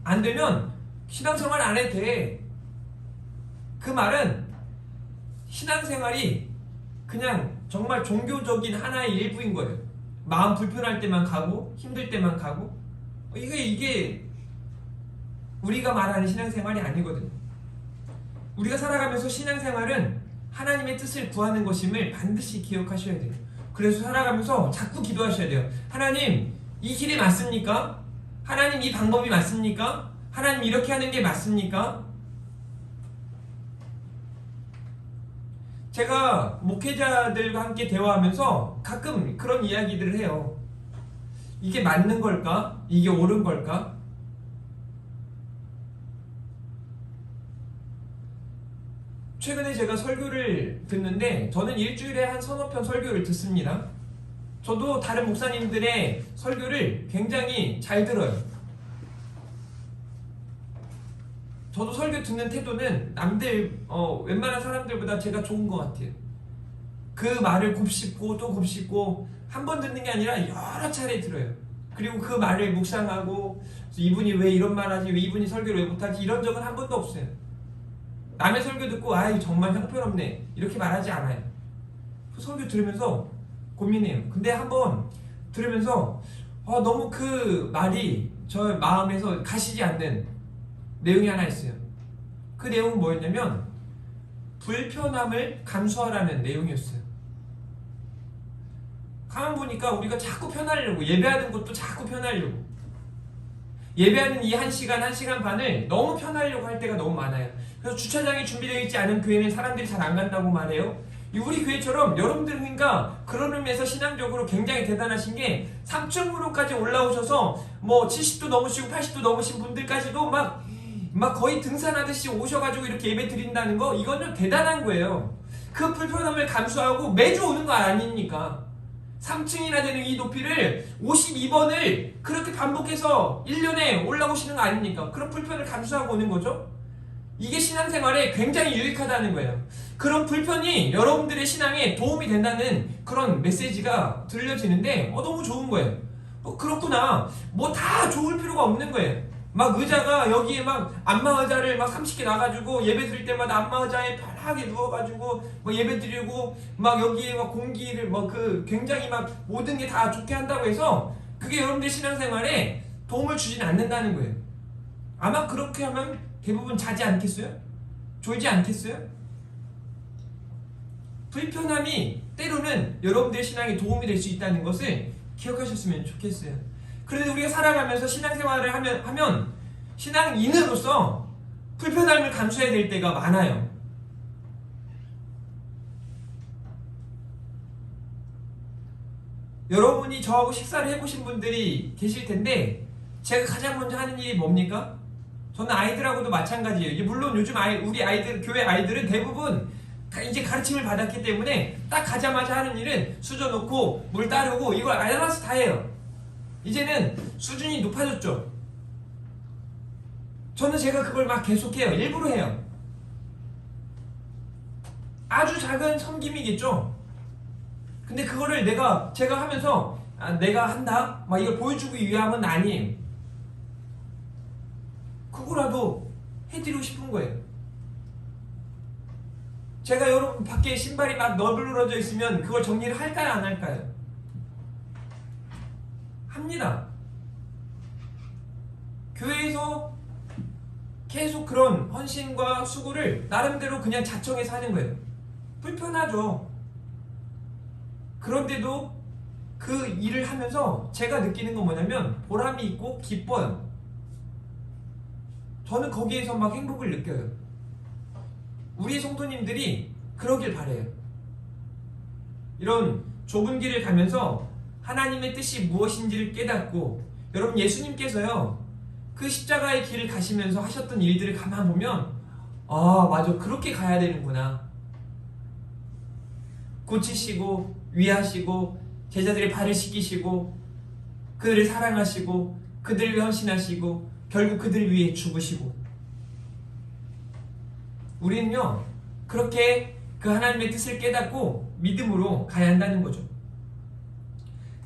안 되면 신앙생활 안 해도 돼. 그 말은 신앙생활이 그냥 정말 종교적인 하나의 일부인 거예요. 마음 불편할 때만 가고 힘들 때만 가고, 이게 우리가 말하는 신앙생활이 아니거든요. 우리가 살아가면서 신앙생활은 하나님의 뜻을 구하는 것임을 반드시 기억하셔야 돼요. 그래서 살아가면서 자꾸 기도하셔야 돼요. 하나님, 이 길이 맞습니까? 하나님, 이 방법이 맞습니까? 하나님, 이렇게 하는 게 맞습니까? 제가 목회자들과 함께 대화하면서 가끔 그런 이야기들을 해요. 이게 맞는 걸까? 이게 옳은 걸까? 최근에 제가 설교를 듣는데, 저는 일주일에 한 서너 편 설교를 듣습니다. 저도 다른 목사님들의 설교를 굉장히 잘 들어요. 저도 설교 듣는 태도는 남들 웬만한 사람들보다 제가 좋은 것 같아요. 그 말을 곱씹고 또 곱씹고 한 번 듣는 게 아니라 여러 차례 들어요. 그리고 그 말을 묵상하고, 이분이 왜 이런 말 하지, 왜 이분이 설교를 왜 못하지, 이런 적은 한 번도 없어요. 남의 설교 듣고 아이 정말 형편없네 이렇게 말하지 않아요. 그 설교 들으면서 고민해요. 근데 한번 들으면서 너무 그 말이 저 마음에서 가시지 않는 내용이 하나 있어요. 그 내용은 뭐였냐면 불편함을 감수하라는 내용이었어요. 가만 보니까 우리가 자꾸 편하려고, 예배하는 것도 자꾸 편하려고, 예배하는 이 1시간, 1시간 반을 너무 편하려고 할 때가 너무 많아요. 그래서 주차장이 준비되어 있지 않은 교회는 사람들이 잘 안 간다고 말해요. 우리 교회처럼 여러분들, 그러니까 그런 의미에서 신앙적으로 굉장히 대단하신 게 3층으로까지 올라오셔서 뭐 70도 넘으시고 80도 넘으신 분들까지도 막 거의 등산하듯이 오셔가지고 이렇게 예배 드린다는 거, 이거는 대단한 거예요. 그 불편함을 감수하고 매주 오는 거 아닙니까? 3층이나 되는 이 높이를 52번을 그렇게 반복해서 1년에 올라오시는 거 아닙니까? 그런 불편을 감수하고 오는 거죠. 이게 신앙생활에 굉장히 유익하다는 거예요. 그런 불편이 여러분들의 신앙에 도움이 된다는 그런 메시지가 들려지는데 너무 좋은 거예요. 그렇구나. 뭐 다 좋을 필요가 없는 거예요. 막 의자가 여기에 막 안마 의자를 막 30개 놔가지고 예배 드릴 때마다 안마 의자에 편하게 누워가지고 뭐 예배 드리고, 막 여기에 막 공기를 그 굉장히 막 모든 게 다 좋게 한다고 해서 그게 여러분들 신앙생활에 도움을 주진 않는다는 거예요. 아마 그렇게 하면 대부분 자지 않겠어요? 졸지 않겠어요? 불편함이 때로는 여러분들의 신앙에 도움이 될 수 있다는 것을 기억하셨으면 좋겠어요. 그런데 우리가 살아가면서 신앙생활을 하면 신앙인으로서 불편함을 감수해야 될 때가 많아요. 여러분이 저하고 식사를 해보신 분들이 계실 텐데, 제가 가장 먼저 하는 일이 뭡니까? 저는 아이들하고도 마찬가지예요. 물론 요즘 우리 아이들, 교회 아이들은 대부분 이제 가르침을 받았기 때문에 딱 가자마자 하는 일은 수저 놓고 물 따르고 이걸 알아서 다 해요. 이제는 수준이 높아졌죠. 저는 제가 그걸 막 계속해요. 일부러 해요. 아주 작은 섬김이겠죠. 근데 그거를 제가 하면서 내가 한다? 막 이걸 보여주기 위함은 아니에요. 그거라도 해드리고 싶은 거예요. 제가 여러분 밖에 신발이 막 널브러져 있으면 그걸 정리를 할까요, 안 할까요? 합니다. 교회에서 계속 그런 헌신과 수고를 나름대로 그냥 자청해서 하는 거예요. 불편하죠. 그런데도 그 일을 하면서 제가 느끼는 건 뭐냐면 보람이 있고 기뻐요. 저는 거기에서 막 행복을 느껴요. 우리 성도님들이 그러길 바래요. 이런 좁은 길을 가면서 하나님의 뜻이 무엇인지를 깨닫고, 여러분 예수님께서요 그 십자가의 길을 가시면서 하셨던 일들을 가만 보면 맞아, 그렇게 가야 되는구나. 고치시고 위하시고 제자들의 발을 씻기시고 그들을 사랑하시고 그들을 위해 헌신하시고 결국 그들을 위해 죽으시고, 우리는요 그렇게 그 하나님의 뜻을 깨닫고 믿음으로 가야 한다는 거죠.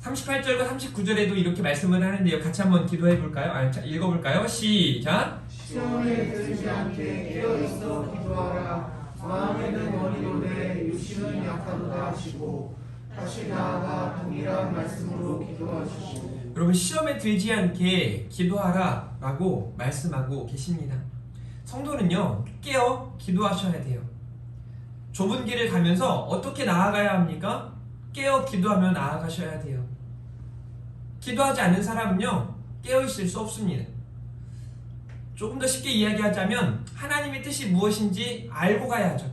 38절과 39절에도 이렇게 말씀을 하는데요. 같이 한번 기도해 볼까요? 읽어볼까요? 시작. 시험에 들지 않게 깨어있어 기도하라. 마음에는 어리로되 육신은 약하도다 하시고 다시 나아가 동일한 말씀으로 기도하시고. 여러분, 시험에 들지 않게 기도하라 라고 말씀하고 계십니다. 성도는요 깨어 기도하셔야 돼요. 좁은 길을 가면서 어떻게 나아가야 합니까? 깨어 기도하며 나아가셔야 돼요. 기도하지 않는 사람은요 깨어 있을 수 없습니다. 조금 더 쉽게 이야기하자면 하나님의 뜻이 무엇인지 알고 가야죠.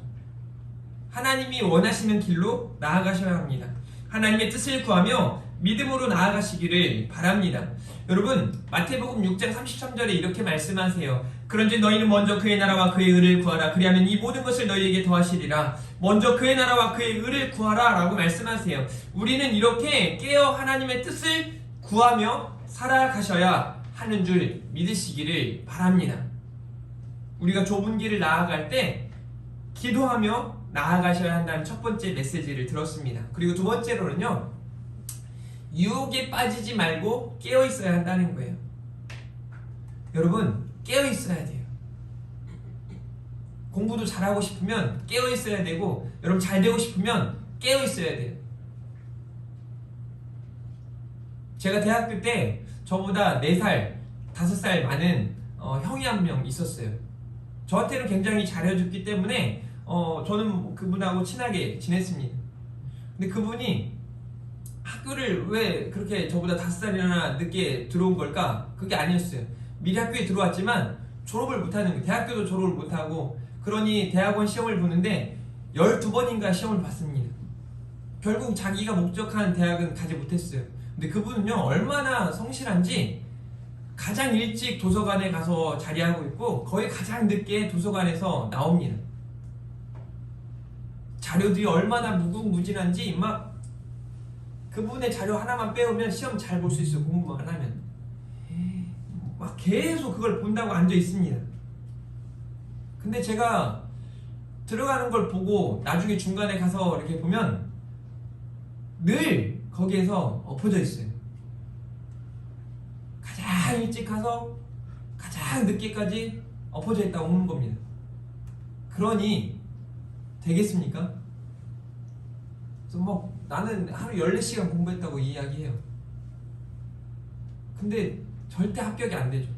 하나님이 원하시는 길로 나아가셔야 합니다. 하나님의 뜻을 구하며 믿음으로 나아가시기를 바랍니다. 여러분, 마태복음 6장 33절에 이렇게 말씀하세요. 그런즉 너희는 먼저 그의 나라와 그의 의를 구하라. 그리하면 이 모든 것을 너희에게 더하시리라. 먼저 그의 나라와 그의 의를 구하라 라고 말씀하세요. 우리는 이렇게 깨어 하나님의 뜻을 구하며 살아가셔야 하는 줄 믿으시기를 바랍니다. 우리가 좁은 길을 나아갈 때 기도하며 나아가셔야 한다는 첫 번째 메시지를 들었습니다. 그리고 두 번째로는요, 유혹에 빠지지 말고 깨어 있어야 한다는 거예요. 여러분, 깨어 있어야 돼요. 공부도 잘하고 싶으면 깨어 있어야 되고, 여러분 잘 되고 싶으면 깨어 있어야 돼요. 제가 대학교 때 저보다 4살, 5살 많은 형이 한 명 있었어요. 저한테는 굉장히 잘해줬기 때문에 저는 그분하고 친하게 지냈습니다. 근데 그분이 학교를 왜 그렇게 저보다 5살이나 늦게 들어온 걸까? 그게 아니었어요. 미리 학교에 들어왔지만 졸업을 못하는 거예요. 대학교도 졸업을 못하고, 그러니 대학원 시험을 보는데 12번인가 시험을 봤습니다. 결국 자기가 목적한 대학은 가지 못했어요. 근데 그분은요 얼마나 성실한지 가장 일찍 도서관에 가서 자리하고 있고 거의 가장 늦게 도서관에서 나옵니다. 자료들이 얼마나 무궁무진한지 막 그분의 자료 하나만 빼오면 시험 잘 볼 수 있어요. 공부만 하면 막 계속 그걸 본다고 앉아 있습니다. 근데 제가 들어가는 걸 보고 나중에 중간에 가서 이렇게 보면 늘 거기에서 엎어져 있어요. 가장 일찍 가서 가장 늦게까지 엎어져 있다고 오는 겁니다. 그러니 되겠습니까? 그래서 뭐 나는 하루 14시간 공부했다고 이야기해요. 근데 절대 합격이 안 되죠.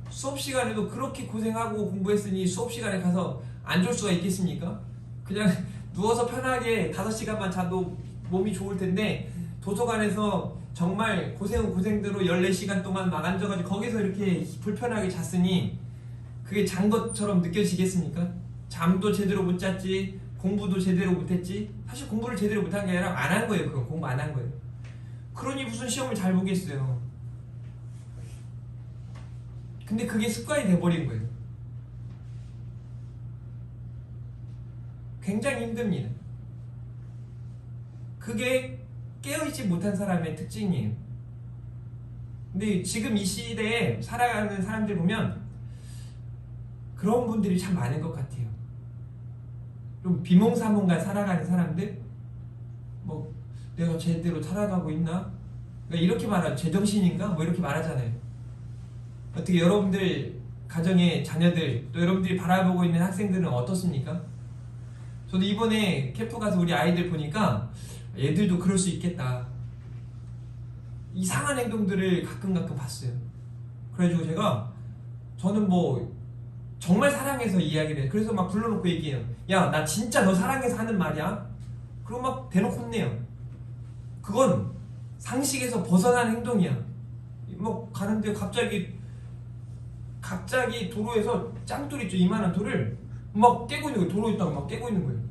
수업 시간에도 그렇게 고생하고 공부했으니 수업 시간에 가서 안 졸 수가 있겠습니까? 그냥 누워서 편하게 5시간만 자도 몸이 좋을 텐데 도서관에서 정말 고생대로 14시간 동안 막 앉아가지고 거기서 이렇게 불편하게 잤으니 그게 잔 것처럼 느껴지겠습니까? 잠도 제대로 못 잤지, 공부도 제대로 못했지. 사실 공부를 제대로 못한 게 아니라 안 한 거예요. 그건 공부 안 한 거예요. 그러니 무슨 시험을 잘 보겠어요. 근데 그게 습관이 돼버린 거예요. 굉장히 힘듭니다. 그게 깨어있지 못한 사람의 특징이에요. 근데 지금 이 시대에 살아가는 사람들 보면 그런 분들이 참 많은 것 같아요. 좀 비몽사몽간 살아가는 사람들, 뭐 내가 제대로 살아가고 있나? 그러니까 이렇게 말하죠. 제정신인가? 뭐 이렇게 말하잖아요. 어떻게 여러분들 가정의 자녀들, 또 여러분들이 바라보고 있는 학생들은 어떻습니까? 저도 이번에 캠프 가서 우리 아이들 보니까 얘들도 그럴 수 있겠다. 이상한 행동들을 가끔 봤어요. 그래가지고 저는 뭐 정말 사랑해서 이야기를 해요. 그래서 막 불러놓고 얘기해요. 야, 나 진짜 너 사랑해서 하는 말이야? 그리고 막 대놓고 혼내요. 그건 상식에서 벗어난 행동이야. 뭐 가는데 갑자기 도로에서 짱돌 있죠, 이만한 돌을 막 깨고 있는 거예요. 도로에 있다가 막 깨고 있는 거예요.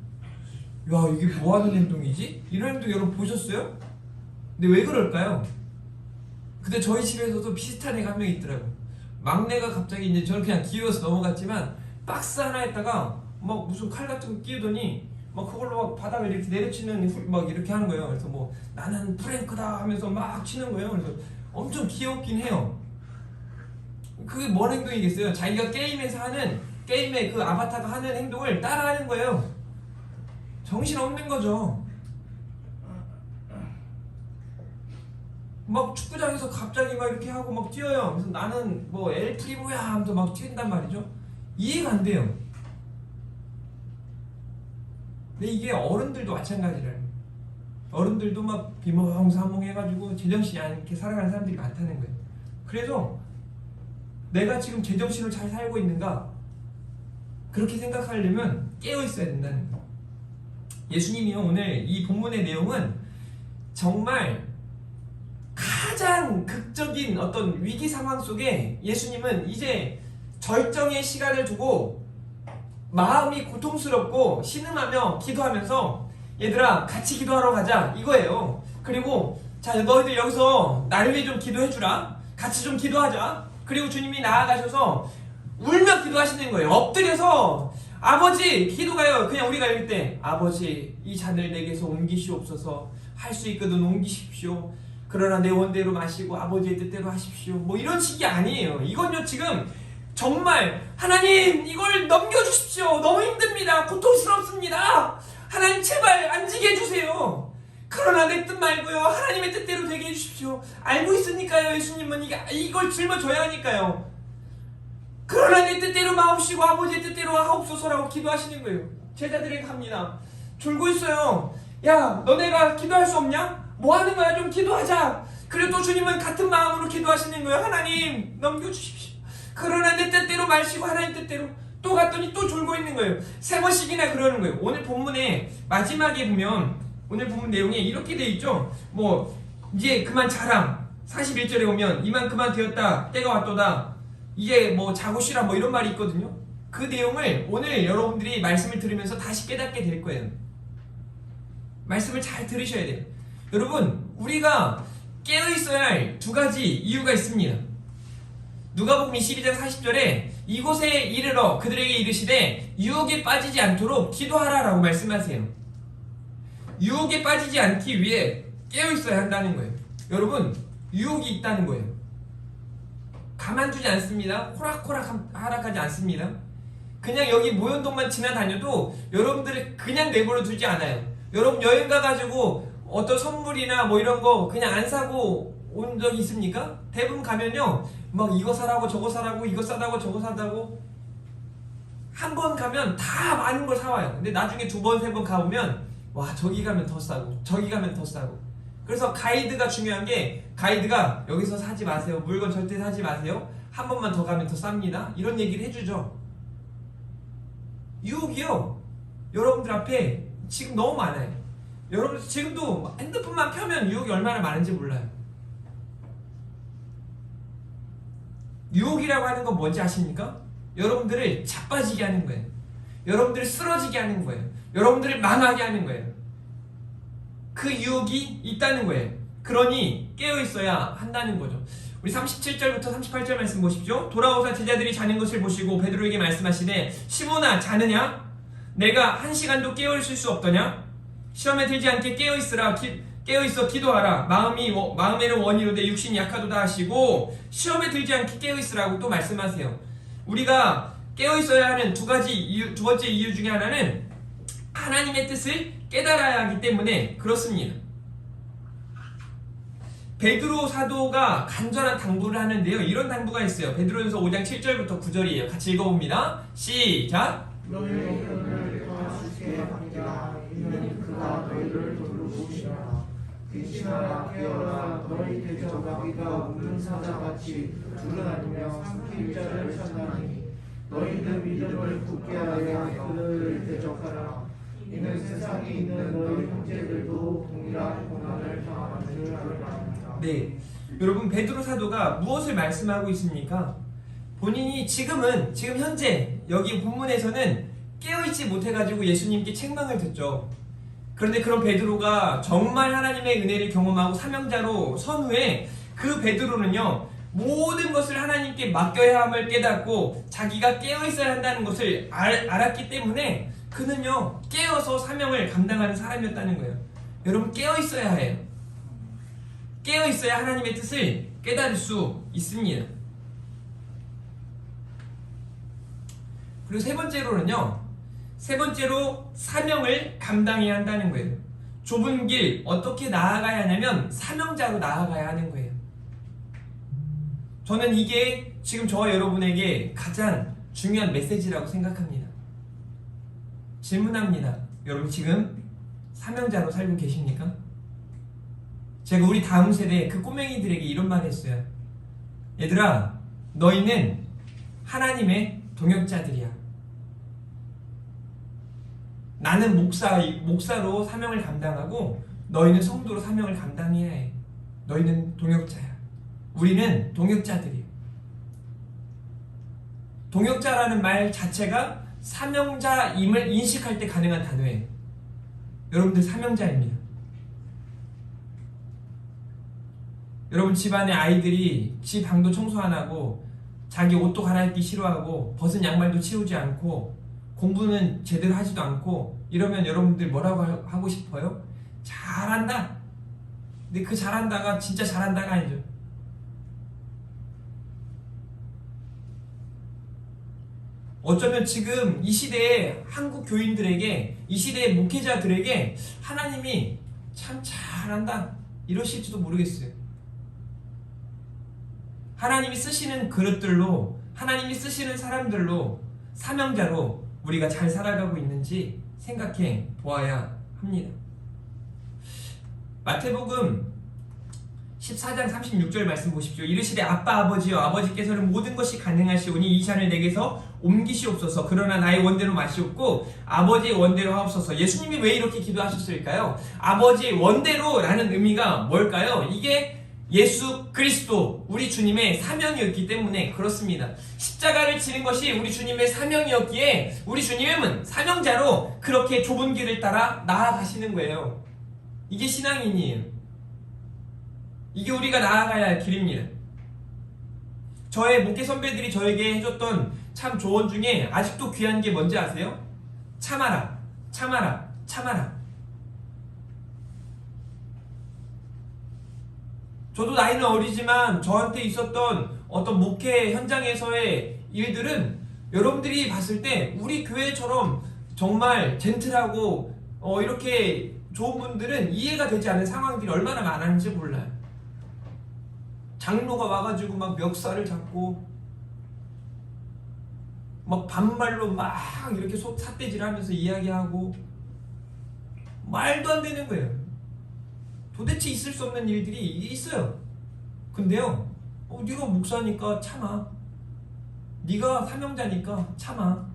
야, 이게 뭐 하는 행동이지? 이런 행동 여러분 보셨어요? 근데 왜 그럴까요? 근데 저희 집에서도 비슷한 애가 한 명 있더라고요. 막내가 갑자기 이제 저는 그냥 기어서 넘어갔지만 박스 하나에다가 막 무슨 칼 같은 거 끼우더니 막 그걸로 막 바닥을 이렇게 내려치는 막 이렇게 하는 거예요. 그래서 뭐 나는 프랭크다 하면서 막 치는 거예요. 그래서 엄청 귀엽긴 해요. 그게 뭔 행동이겠어요? 자기가 게임에서 하는 게임의 그 아바타가 하는 행동을 따라하는 거예요. 정신 없는 거죠. 막 축구장에서 갑자기 막 이렇게 하고 막 뛰어요. 그래서 나는 뭐 엘프리모야 하면서 막 뛴단 말이죠. 이해가 안 돼요. 근데 이게 어른들도 마찬가지라는 거예요. 어른들도 막 비몽사몽 해가지고 제정신이 않게 살아가는 사람들이 많다는 거예요. 그래서 내가 지금 제정신으로 잘 살고 있는가? 그렇게 생각하려면 깨어있어야 된다는 거예요. 예수님이요, 오늘 이 본문의 내용은 정말 가장 극적인 어떤 위기 상황 속에 예수님은 이제 절정의 시간을 두고 마음이 고통스럽고 신음하며 기도하면서 얘들아 같이 기도하러 가자 이거예요. 그리고 자 너희들 여기서 나를 위해 좀 기도해주라. 같이 좀 기도하자. 그리고 주님이 나아가셔서 울며 기도하시는 거예요. 엎드려서 아버지 기도가요. 그냥 우리가 읽을 때 아버지 이 잔을 내게서 옮기시옵소서. 할 수 있거든 옮기십시오. 그러나 내 원대로 마시고 아버지의 뜻대로 하십시오. 뭐 이런 식이 아니에요. 이건요 지금 정말 하나님 이걸 넘겨주십시오. 너무 힘듭니다. 고통스럽습니다. 하나님 제발 안지게 해주세요. 그러나 내 뜻 말고요 하나님의 뜻대로 되게 해주십시오. 알고 있으니까요. 예수님은 이걸 짊어져야 하니까요. 그러나 내 뜻대로 마옵시고 아버지의 뜻대로 하옵소서라고 기도하시는 거예요. 제자들에게 갑니다. 졸고 있어요. 야 너네가 기도할 수 없냐? 뭐 하는 거야? 좀 기도하자. 그리고 또 주님은 같은 마음으로 기도하시는 거예요. 하나님 넘겨주십시오. 그러나 내 뜻대로 마시고 하나님 뜻대로. 또 갔더니 또 졸고 있는 거예요. 3번씩이나 그러는 거예요. 오늘 본문의 마지막에 보면 오늘 본문 내용에 이렇게 돼 있죠. 뭐 이제 그만 자라. 41절에 보면 이만 그만 되었다. 때가 왔도다. 이제 뭐 자고 쉬라 뭐 이런 말이 있거든요. 그 내용을 오늘 여러분들이 말씀을 들으면서 다시 깨닫게 될 거예요. 말씀을 잘 들으셔야 돼요. 여러분 우리가 깨어있어야 할 2가지 이유가 있습니다. 누가복음 22장 40절에 이곳에 이르러 그들에게 이르시되 유혹에 빠지지 않도록 기도하라 라고 말씀하세요. 유혹에 빠지지 않기 위해 깨어있어야 한다는 거예요. 여러분 유혹이 있다는 거예요. 가만두지 않습니다. 호락호락 하락하지 않습니다. 그냥 여기 모현동만 지나다녀도 여러분들을 그냥 내버려 두지 않아요. 여러분 여행 가가지고 어떤 선물이나 뭐 이런 거 그냥 안 사고 온 적 있습니까? 대부분 가면요 막 이거 사라고 저거 사라고 이거 사다고 저거 사다고 한 번 가면 다 많은 걸 사와요. 근데 나중에 2번 3번 가보면 와 저기 가면 더 싸고 저기 가면 더 싸고. 그래서 가이드가 중요한 게 가이드가 여기서 사지 마세요. 물건 절대 사지 마세요. 한 번만 더 가면 더 쌉니다. 이런 얘기를 해주죠. 유혹이요 여러분들 앞에 지금 너무 많아요. 여러분 지금도 핸드폰만 펴면 유혹이 얼마나 많은지 몰라요. 유혹이라고 하는 건 뭔지 아십니까? 여러분들을 자빠지게 하는 거예요. 여러분들을 쓰러지게 하는 거예요. 여러분들을 망하게 하는 거예요. 그 유혹이 있다는 거예요. 그러니 깨어있어야 한다는 거죠. 우리 37절부터 38절 말씀 보십시오. 돌아오사 제자들이 자는 것을 보시고 베드로에게 말씀하시되 시몬아 자느냐? 내가 1시간도 깨어있을 수 없더냐? 시험에 들지 않게 깨어있으라 깨어있어 기도하라. 마음에는 원이로되 육신이 약하도다 하시고 시험에 들지 않게 깨어있으라고 또 말씀하세요. 우리가 깨어있어야 하는 두 번째 이유 중에 하나는 하나님의 뜻을 깨달아야 하기 때문에 그렇습니다. 베드로 사도가 간절한 당부를 하는데요. 이런 당부가 있어요. 베드로전서 5장 7절부터 9절이에요. 같이 읽어봅니다. 시작! 너희의 혀를 감추게 하니라. 이는 그가 너희를 돌보시라. 빛이나 깨어라. 너희 대적아 그가 우는 사자같이 두루다니며 삼킬 자를 찾나니 너희는 믿음을 굳게 하여 그들을 대적하라. 이는 세상에 있는 너희 형제들도 동일한 고난을 당하는 줄 알라. 네, 여러분 베드로 사도가 무엇을 말씀하고 있습니까? 본인이 지금 현재 여기 본문에서는 깨어있지 못해가지고 예수님께 책망을 듣죠. 그런데 그런 베드로가 정말 하나님의 은혜를 경험하고 사명자로 선 후에 그 베드로는요 모든 것을 하나님께 맡겨야 함을 깨닫고 자기가 깨어있어야 한다는 것을 알았기 때문에 그는요 깨어서 사명을 감당하는 사람이었다는 거예요. 여러분 깨어 있어야 해요. 깨어 있어야 하나님의 뜻을 깨달을 수 있습니다. 그리고 세 번째로 사명을 감당해야 한다는 거예요. 좁은 길 어떻게 나아가야 하냐면 사명자로 나아가야 하는 거예요. 저는 이게 지금 저와 여러분에게 가장 중요한 메시지라고 생각합니다. 질문합니다. 여러분 지금 사명자로 살고 계십니까? 제가 우리 다음 세대 그 꼬맹이들에게 이런 말 했어요. 얘들아, 너희는 하나님의 동역자들이야. 나는 목사로 사명을 감당하고 너희는 성도로 사명을 감당해야 해. 너희는 동역자야. 우리는 동역자들이에요. 동역자라는 말 자체가 사명자임을 인식할 때 가능한 단어예요. 여러분들 사명자입니다. 여러분 집안의 아이들이 집 방도 청소 안 하고 자기 옷도 갈아입기 싫어하고 벗은 양말도 치우지 않고 공부는 제대로 하지도 않고 이러면 여러분들 뭐라고 하고 싶어요? 잘한다. 근데 그 잘한다가 진짜 잘한다가 아니죠. 어쩌면 지금 이 시대의 한국 교인들에게, 이 시대의 목회자들에게 하나님이 참 잘한다 이러실지도 모르겠어요. 하나님이 쓰시는 그릇들로, 하나님이 쓰시는 사람들로, 사명자로 우리가 잘 살아가고 있는지 생각해 보아야 합니다. 마태복음 14장 36절 말씀 보십시오. 이르시되 아빠 아버지여, 아버지께서는 모든 것이 가능하시오니 이 잔을 내게서 옮기시옵소서. 그러나 나의 원대로 마시옵고 아버지의 원대로 하옵소서. 예수님이 왜 이렇게 기도하셨을까요? 아버지의 원대로라는 의미가 뭘까요? 이게 예수 그리스도 우리 주님의 사명이었기 때문에 그렇습니다. 십자가를 지는 것이 우리 주님의 사명이었기에 우리 주님은 사명자로 그렇게 좁은 길을 따라 나아가시는 거예요. 이게 신앙인이에요. 이게 우리가 나아가야 할 길입니다. 저의 목회 선배들이 저에게 해줬던 참 조언 중에 아직도 귀한 게 뭔지 아세요? 참아라, 참아라, 참아라. 저도 나이는 어리지만 저한테 있었던 어떤 목회 현장에서의 일들은 여러분들이 봤을 때 우리 교회처럼 정말 젠틀하고 이렇게 좋은 분들은 이해가 되지 않는 상황들이 얼마나 많았는지 몰라요. 장로가 와가지고 막 멱살을 잡고 막 반말로 막 이렇게 삿대질하면서 이야기하고 말도 안 되는 거예요. 도대체 있을 수 없는 일들이 있어요. 근데요, 네가 목사니까 참아. 네가 사명자니까 참아요.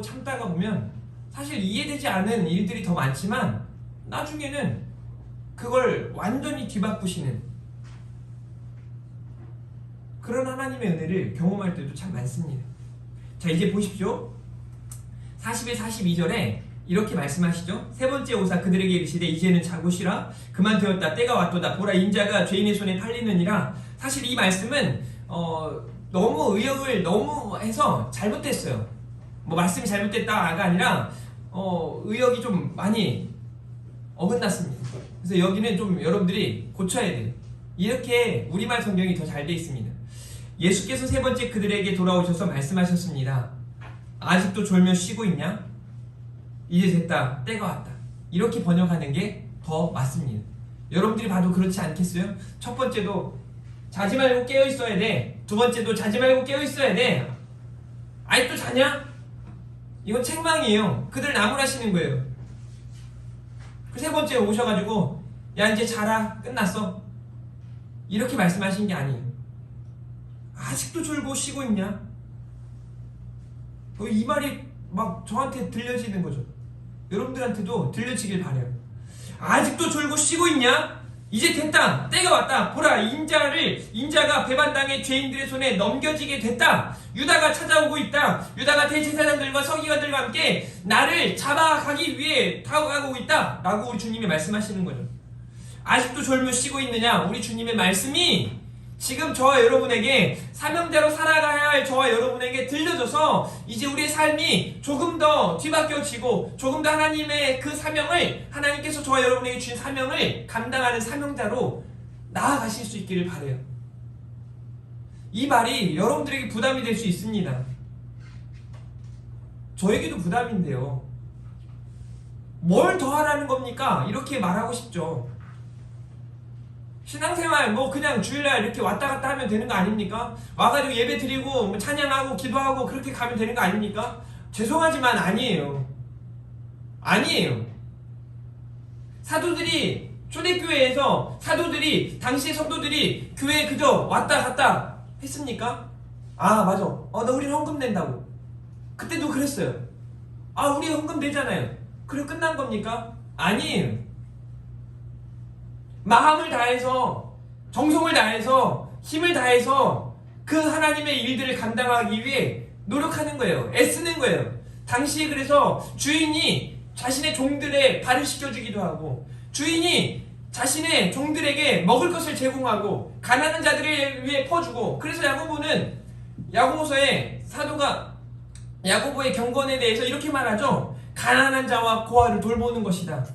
참다가 보면 사실 이해되지 않은 일들이 더 많지만 나중에는 그걸 완전히 뒤바꾸시는 그런 하나님의 은혜를 경험할 때도 참 많습니다. 자, 이제 보십시오. 41, 42절에 이렇게 말씀하시죠. 세 번째 오사 그들에게 이르시되 이제는 자고 쉬라. 그만 되었다. 때가 왔도다. 보라, 인자가 죄인의 손에 팔리느니라. 사실 이 말씀은 너무 의역을 너무 해서 잘못됐어요. 뭐 말씀이 잘못됐다가 아니라 의역이 좀 많이 어긋났습니다. 그래서 여기는 좀 여러분들이 고쳐야 돼요. 이렇게 우리말 성경이 더 잘 돼 있습니다. 예수께서 세 번째 그들에게 돌아오셔서 말씀하셨습니다. 아직도 졸며 쉬고 있냐? 이제 됐다. 때가 왔다. 이렇게 번역하는 게 더 맞습니다. 여러분들이 봐도 그렇지 않겠어요? 첫 번째도 자지 말고 깨어 있어야 돼. 두 번째도 자지 말고 깨어 있어야 돼. 아직도 자냐? 이건 책망이에요. 그들 나무라시는 거예요. 그 세 번째 오셔가지고 야 이제 자라. 끝났어. 이렇게 말씀하신 게 아니에요. 아직도 졸고 쉬고 있냐? 이 말이 막 저한테 들려지는 거죠. 여러분들한테도 들려지길 바래요. 아직도 졸고 쉬고 있냐? 이제 됐다. 때가 왔다. 보라, 인자가 배반당의 죄인들의 손에 넘겨지게 됐다. 유다가 찾아오고 있다. 유다가 대제사장들과 서기관들과 함께 나를 잡아가기 위해 다가오고 있다. 라고 우리 주님이 말씀하시는 거죠. 아직도 졸며 쉬고 있느냐? 우리 주님의 말씀이 지금 저와 여러분에게 사명자로 살아가야 할 저와 여러분에게 들려줘서 이제 우리의 삶이 조금 더 뒤바뀌어지고 조금 더 하나님의 그 사명을, 하나님께서 저와 여러분에게 주신 사명을 감당하는 사명자로 나아가실 수 있기를 바라요. 이 말이 여러분들에게 부담이 될 수 있습니다. 저에게도 부담인데요. 뭘 더 하라는 겁니까? 이렇게 말하고 싶죠. 신앙생활 뭐 그냥 주일날 이렇게 왔다 갔다 하면 되는 거 아닙니까? 와가지고 예배 드리고 뭐 찬양하고 기도하고 그렇게 가면 되는 거 아닙니까? 죄송하지만 아니에요. 아니에요. 사도들이, 초대교회에서 사도들이, 당시의 성도들이 교회에 그저 왔다 갔다 했습니까? 아 맞아, 나 우리 헌금 낸다고. 그때도 그랬어요. 아 우리 헌금 내잖아요. 그래 끝난 겁니까? 아니에요. 마음을 다해서, 정성을 다해서, 힘을 다해서 그 하나님의 일들을 감당하기 위해 노력하는 거예요. 애쓰는 거예요. 당시에 그래서 주인이 자신의 종들의 발을 씻겨주기도 하고, 주인이 자신의 종들에게 먹을 것을 제공하고, 가난한 자들을 위해 퍼주고, 그래서 야고보는 야고보서에 사도가 야고보의 경건에 대해서 이렇게 말하죠. 가난한 자와 고아를 돌보는 것이다.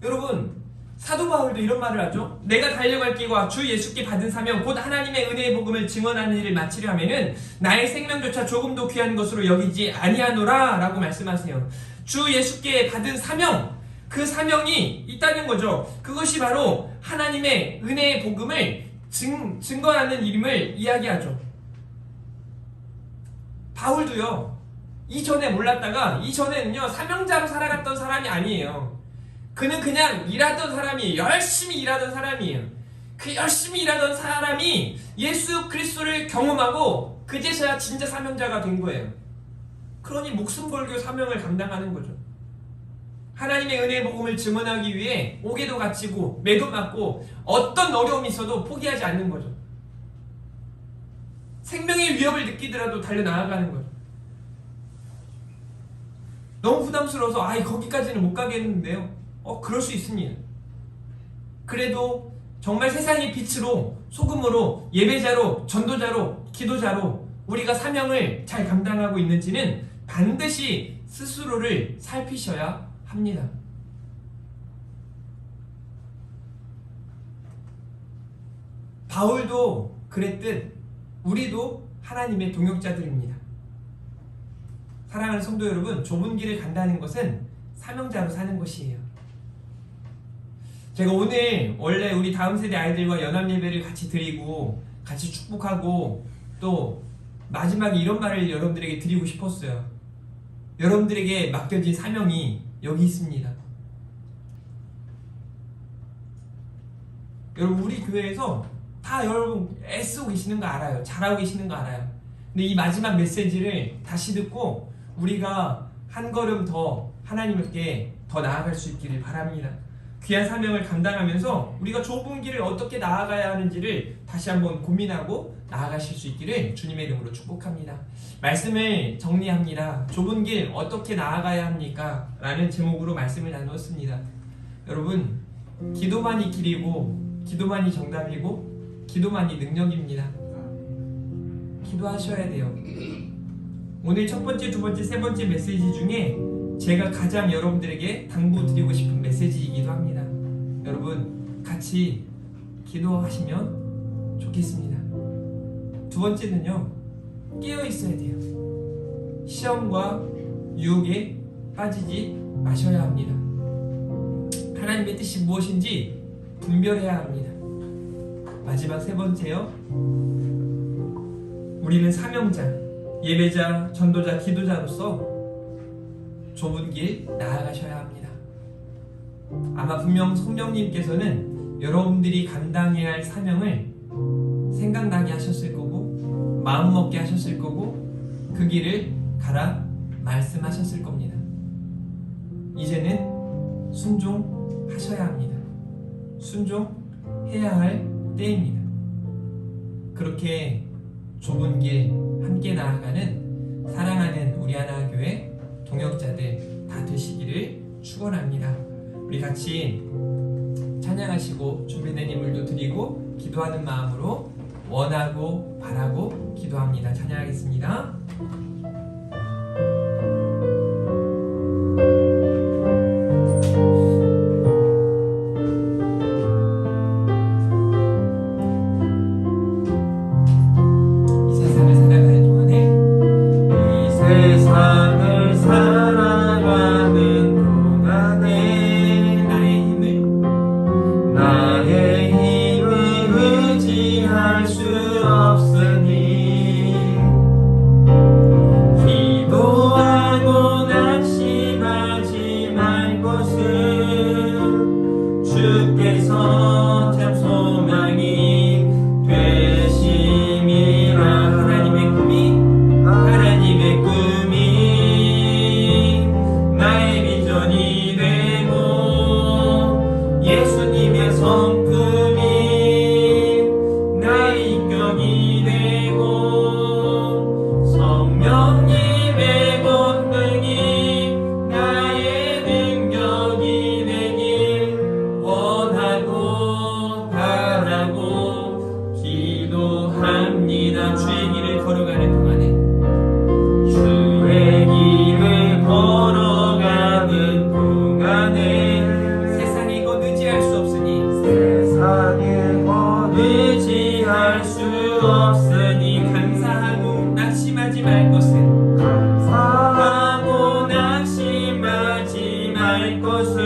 여러분, 사도 바울도 이런 말을 하죠. 내가 달려갈 길과 주 예수께 받은 사명 곧 하나님의 은혜의 복음을 증언하는 일을 마치려 하면은 나의 생명조차 조금도 귀한 것으로 여기지 아니하노라 라고 말씀하세요. 주 예수께 받은 사명, 그 사명이 있다는 거죠. 그것이 바로 하나님의 은혜의 복음을 증거하는 일임을 이야기하죠. 바울도요, 이전에 몰랐다가 이전에는요 사명자로 살아갔던 사람이 아니에요. 그는 그냥 일하던 사람이에요. 열심히 일하던 사람이에요. 그 열심히 일하던 사람이 예수 그리스도를 경험하고 그제서야 진짜 사명자가 된 거예요. 그러니 목숨 걸고 사명을 감당하는 거죠. 하나님의 은혜의 복음을 증언하기 위해 옥에도 갇히고 매도 맞고 어떤 어려움이 있어도 포기하지 않는 거죠. 생명의 위협을 느끼더라도 달려나가는 거죠. 너무 부담스러워서 거기까지는 못 가겠는데요. 그럴 수 있습니다. 그래도 정말 세상의 빛으로, 소금으로, 예배자로, 전도자로, 기도자로 우리가 사명을 잘 감당하고 있는지는 반드시 스스로를 살피셔야 합니다. 바울도 그랬듯 우리도 하나님의 동역자들입니다. 사랑하는 성도 여러분, 좁은 길을 간다는 것은 사명자로 사는 것이에요. 제가 오늘 원래 우리 다음 세대 아이들과 연합 예배를 같이 드리고 같이 축복하고 또 마지막에 이런 말을 여러분들에게 드리고 싶었어요. 여러분들에게 맡겨진 사명이 여기 있습니다. 여러분, 우리 교회에서 다 여러분 애쓰고 계시는 거 알아요. 잘하고 계시는 거 알아요. 근데 이 마지막 메시지를 다시 듣고 우리가 한 걸음 더 하나님께 더 나아갈 수 있기를 바랍니다. 귀한 사명을 감당하면서 우리가 좁은 길을 어떻게 나아가야 하는지를 다시 한번 고민하고 나아가실 수 있기를 주님의 이름으로 축복합니다. 말씀을 정리합니다. 좁은 길 어떻게 나아가야 합니까? 라는 제목으로 말씀을 나누었습니다. 여러분, 기도만이 길이고 기도만이 정답이고 기도만이 능력입니다. 기도하셔야 돼요. 오늘 첫 번째, 두 번째, 세 번째 메시지 중에 제가 가장 여러분들에게 당부드리고 싶은 메시지이기도 합니다. 여러분, 같이 기도하시면 좋겠습니다. 두 번째는요, 깨어 있어야 돼요. 시험과 유혹에 빠지지 마셔야 합니다. 하나님의 뜻이 무엇인지 분별해야 합니다. 마지막 세 번째요, 우리는 사명자, 예배자, 전도자, 기도자로서 좁은 길 나아가셔야 합니다. 아마 분명 성령님께서는 여러분들이 감당해야 할 사명을 생각나게 하셨을 거고 마음먹게 하셨을 거고 그 길을 가라 말씀하셨을 겁니다. 이제는 순종하셔야 합니다. 순종해야 할 때입니다. 그렇게 좁은 길 함께 나아가는 사랑하는 우리 하나 교회 동역자들 다 되시기를 축원합니다. 우리 같이 찬양 찬양하시고 준비된 인물도 드리고 기도하는 마음으로 원하고 바라고 기도합니다. 찬양하겠습니다. 세상을 살아가는 동안에 나의 힘을 의지할 수 없으니 기도하고 낙심하지 말 것은 주께서 참 소망이 되심이라. 하나님의 꿈이 나의 비전이 되고 예수님의 성품이 나의 인격이 되고 성령님의 권능이 나의 능력이 되길 원하고 바라고 기도합니다. 주의 길을 걸어가는 동안에 주의 길을 걸어가는 동안에 세상에 곧 의지할 수 없으니 의지할 수 없으니 감사하고 낙심하지 말 것은 감사하고 낙심하지 말 것은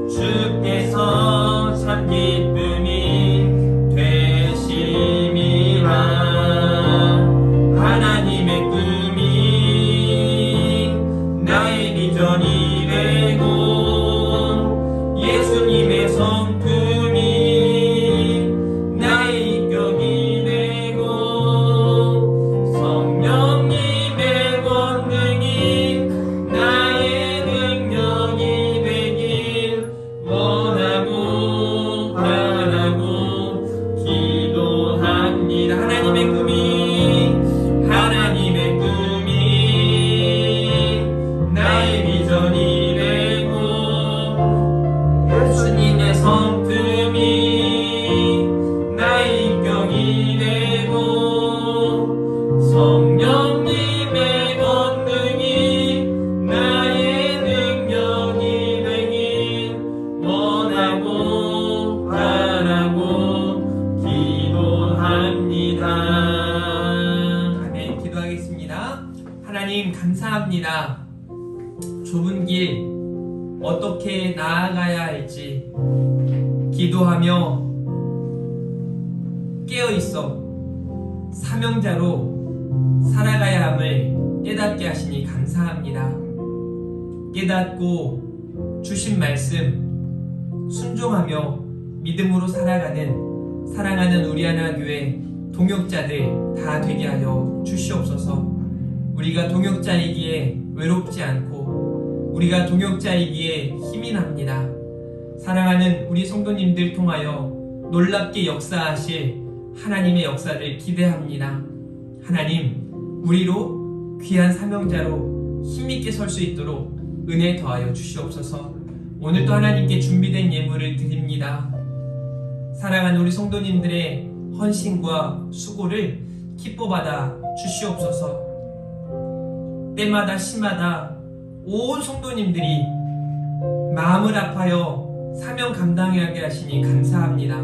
주께서 참 기쁨이 되심이라. 하나님의 꿈이 나의 비전이 되고 예수님의 성품이 나의 인격이 되고 성령님의 권능이 나의 능력이 되길 원하고 바라고 기도합니다. 하나님의 꿈이 나의 비전이 되고 예수님의 성품이 나의 인격이 되고 성령님의 권능이 나의 능력이 되길 원하고 바라고 기도합니다. 하나님 감사합니다. 좁은 길 어떻게 나아가야 할지 기도하며 깨어있어 사명자로 살아가야 함을 깨닫게 하시니 감사합니다. 깨닫고 주신 말씀 순종하며 믿음으로 살아가는 사랑하는 우리 하나교회 동역자들 다 되게 하여 주시옵소서. 우리가 동역자이기에 외롭지 않고 우리가 동역자이기에 힘이 납니다. 사랑하는 우리 성도님들 통하여 놀랍게 역사하실 하나님의 역사를 기대합니다. 하나님, 우리로 귀한 사명자로 힘있게 설 수 있도록 은혜 더하여 주시옵소서. 오늘도 하나님께 준비된 예물을 드립니다. 사랑하는 우리 성도님들의 헌신과 수고를 기뻐 받아 주시옵소서. 때마다 시마다 온 성도님들이 마음을 아파여 사명 감당하게 하시니 감사합니다.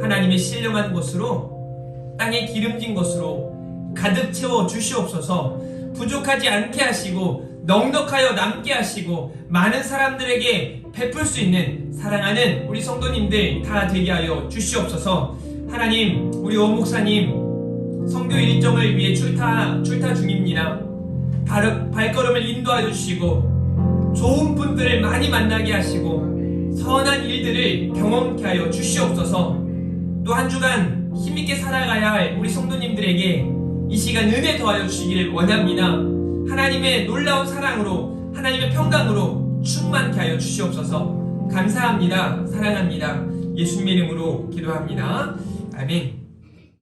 하나님의 신령한 것으로 땅에 기름진 것으로 가득 채워 주시옵소서. 부족하지 않게 하시고 넉넉하여 남게 하시고 많은 사람들에게 베풀 수 있는 사랑하는 우리 성도님들 다 되게 하여 주시옵소서. 하나님, 우리 오 목사님 선교 일정을 위해 출타 중입니다. 발걸음을 인도하여 주시고 좋은 분들을 많이 만나게 하시고 선한 일들을 경험케 하여 주시옵소서. 또 한 주간 힘있게 살아가야 할 우리 성도님들에게 이 시간 은혜 더하여 주시기를 원합니다. 하나님의 놀라운 사랑으로 하나님의 평강으로 충만케 하여 주시옵소서. 감사합니다. 사랑합니다. 예수님의 이름으로 기도합니다. 아멘.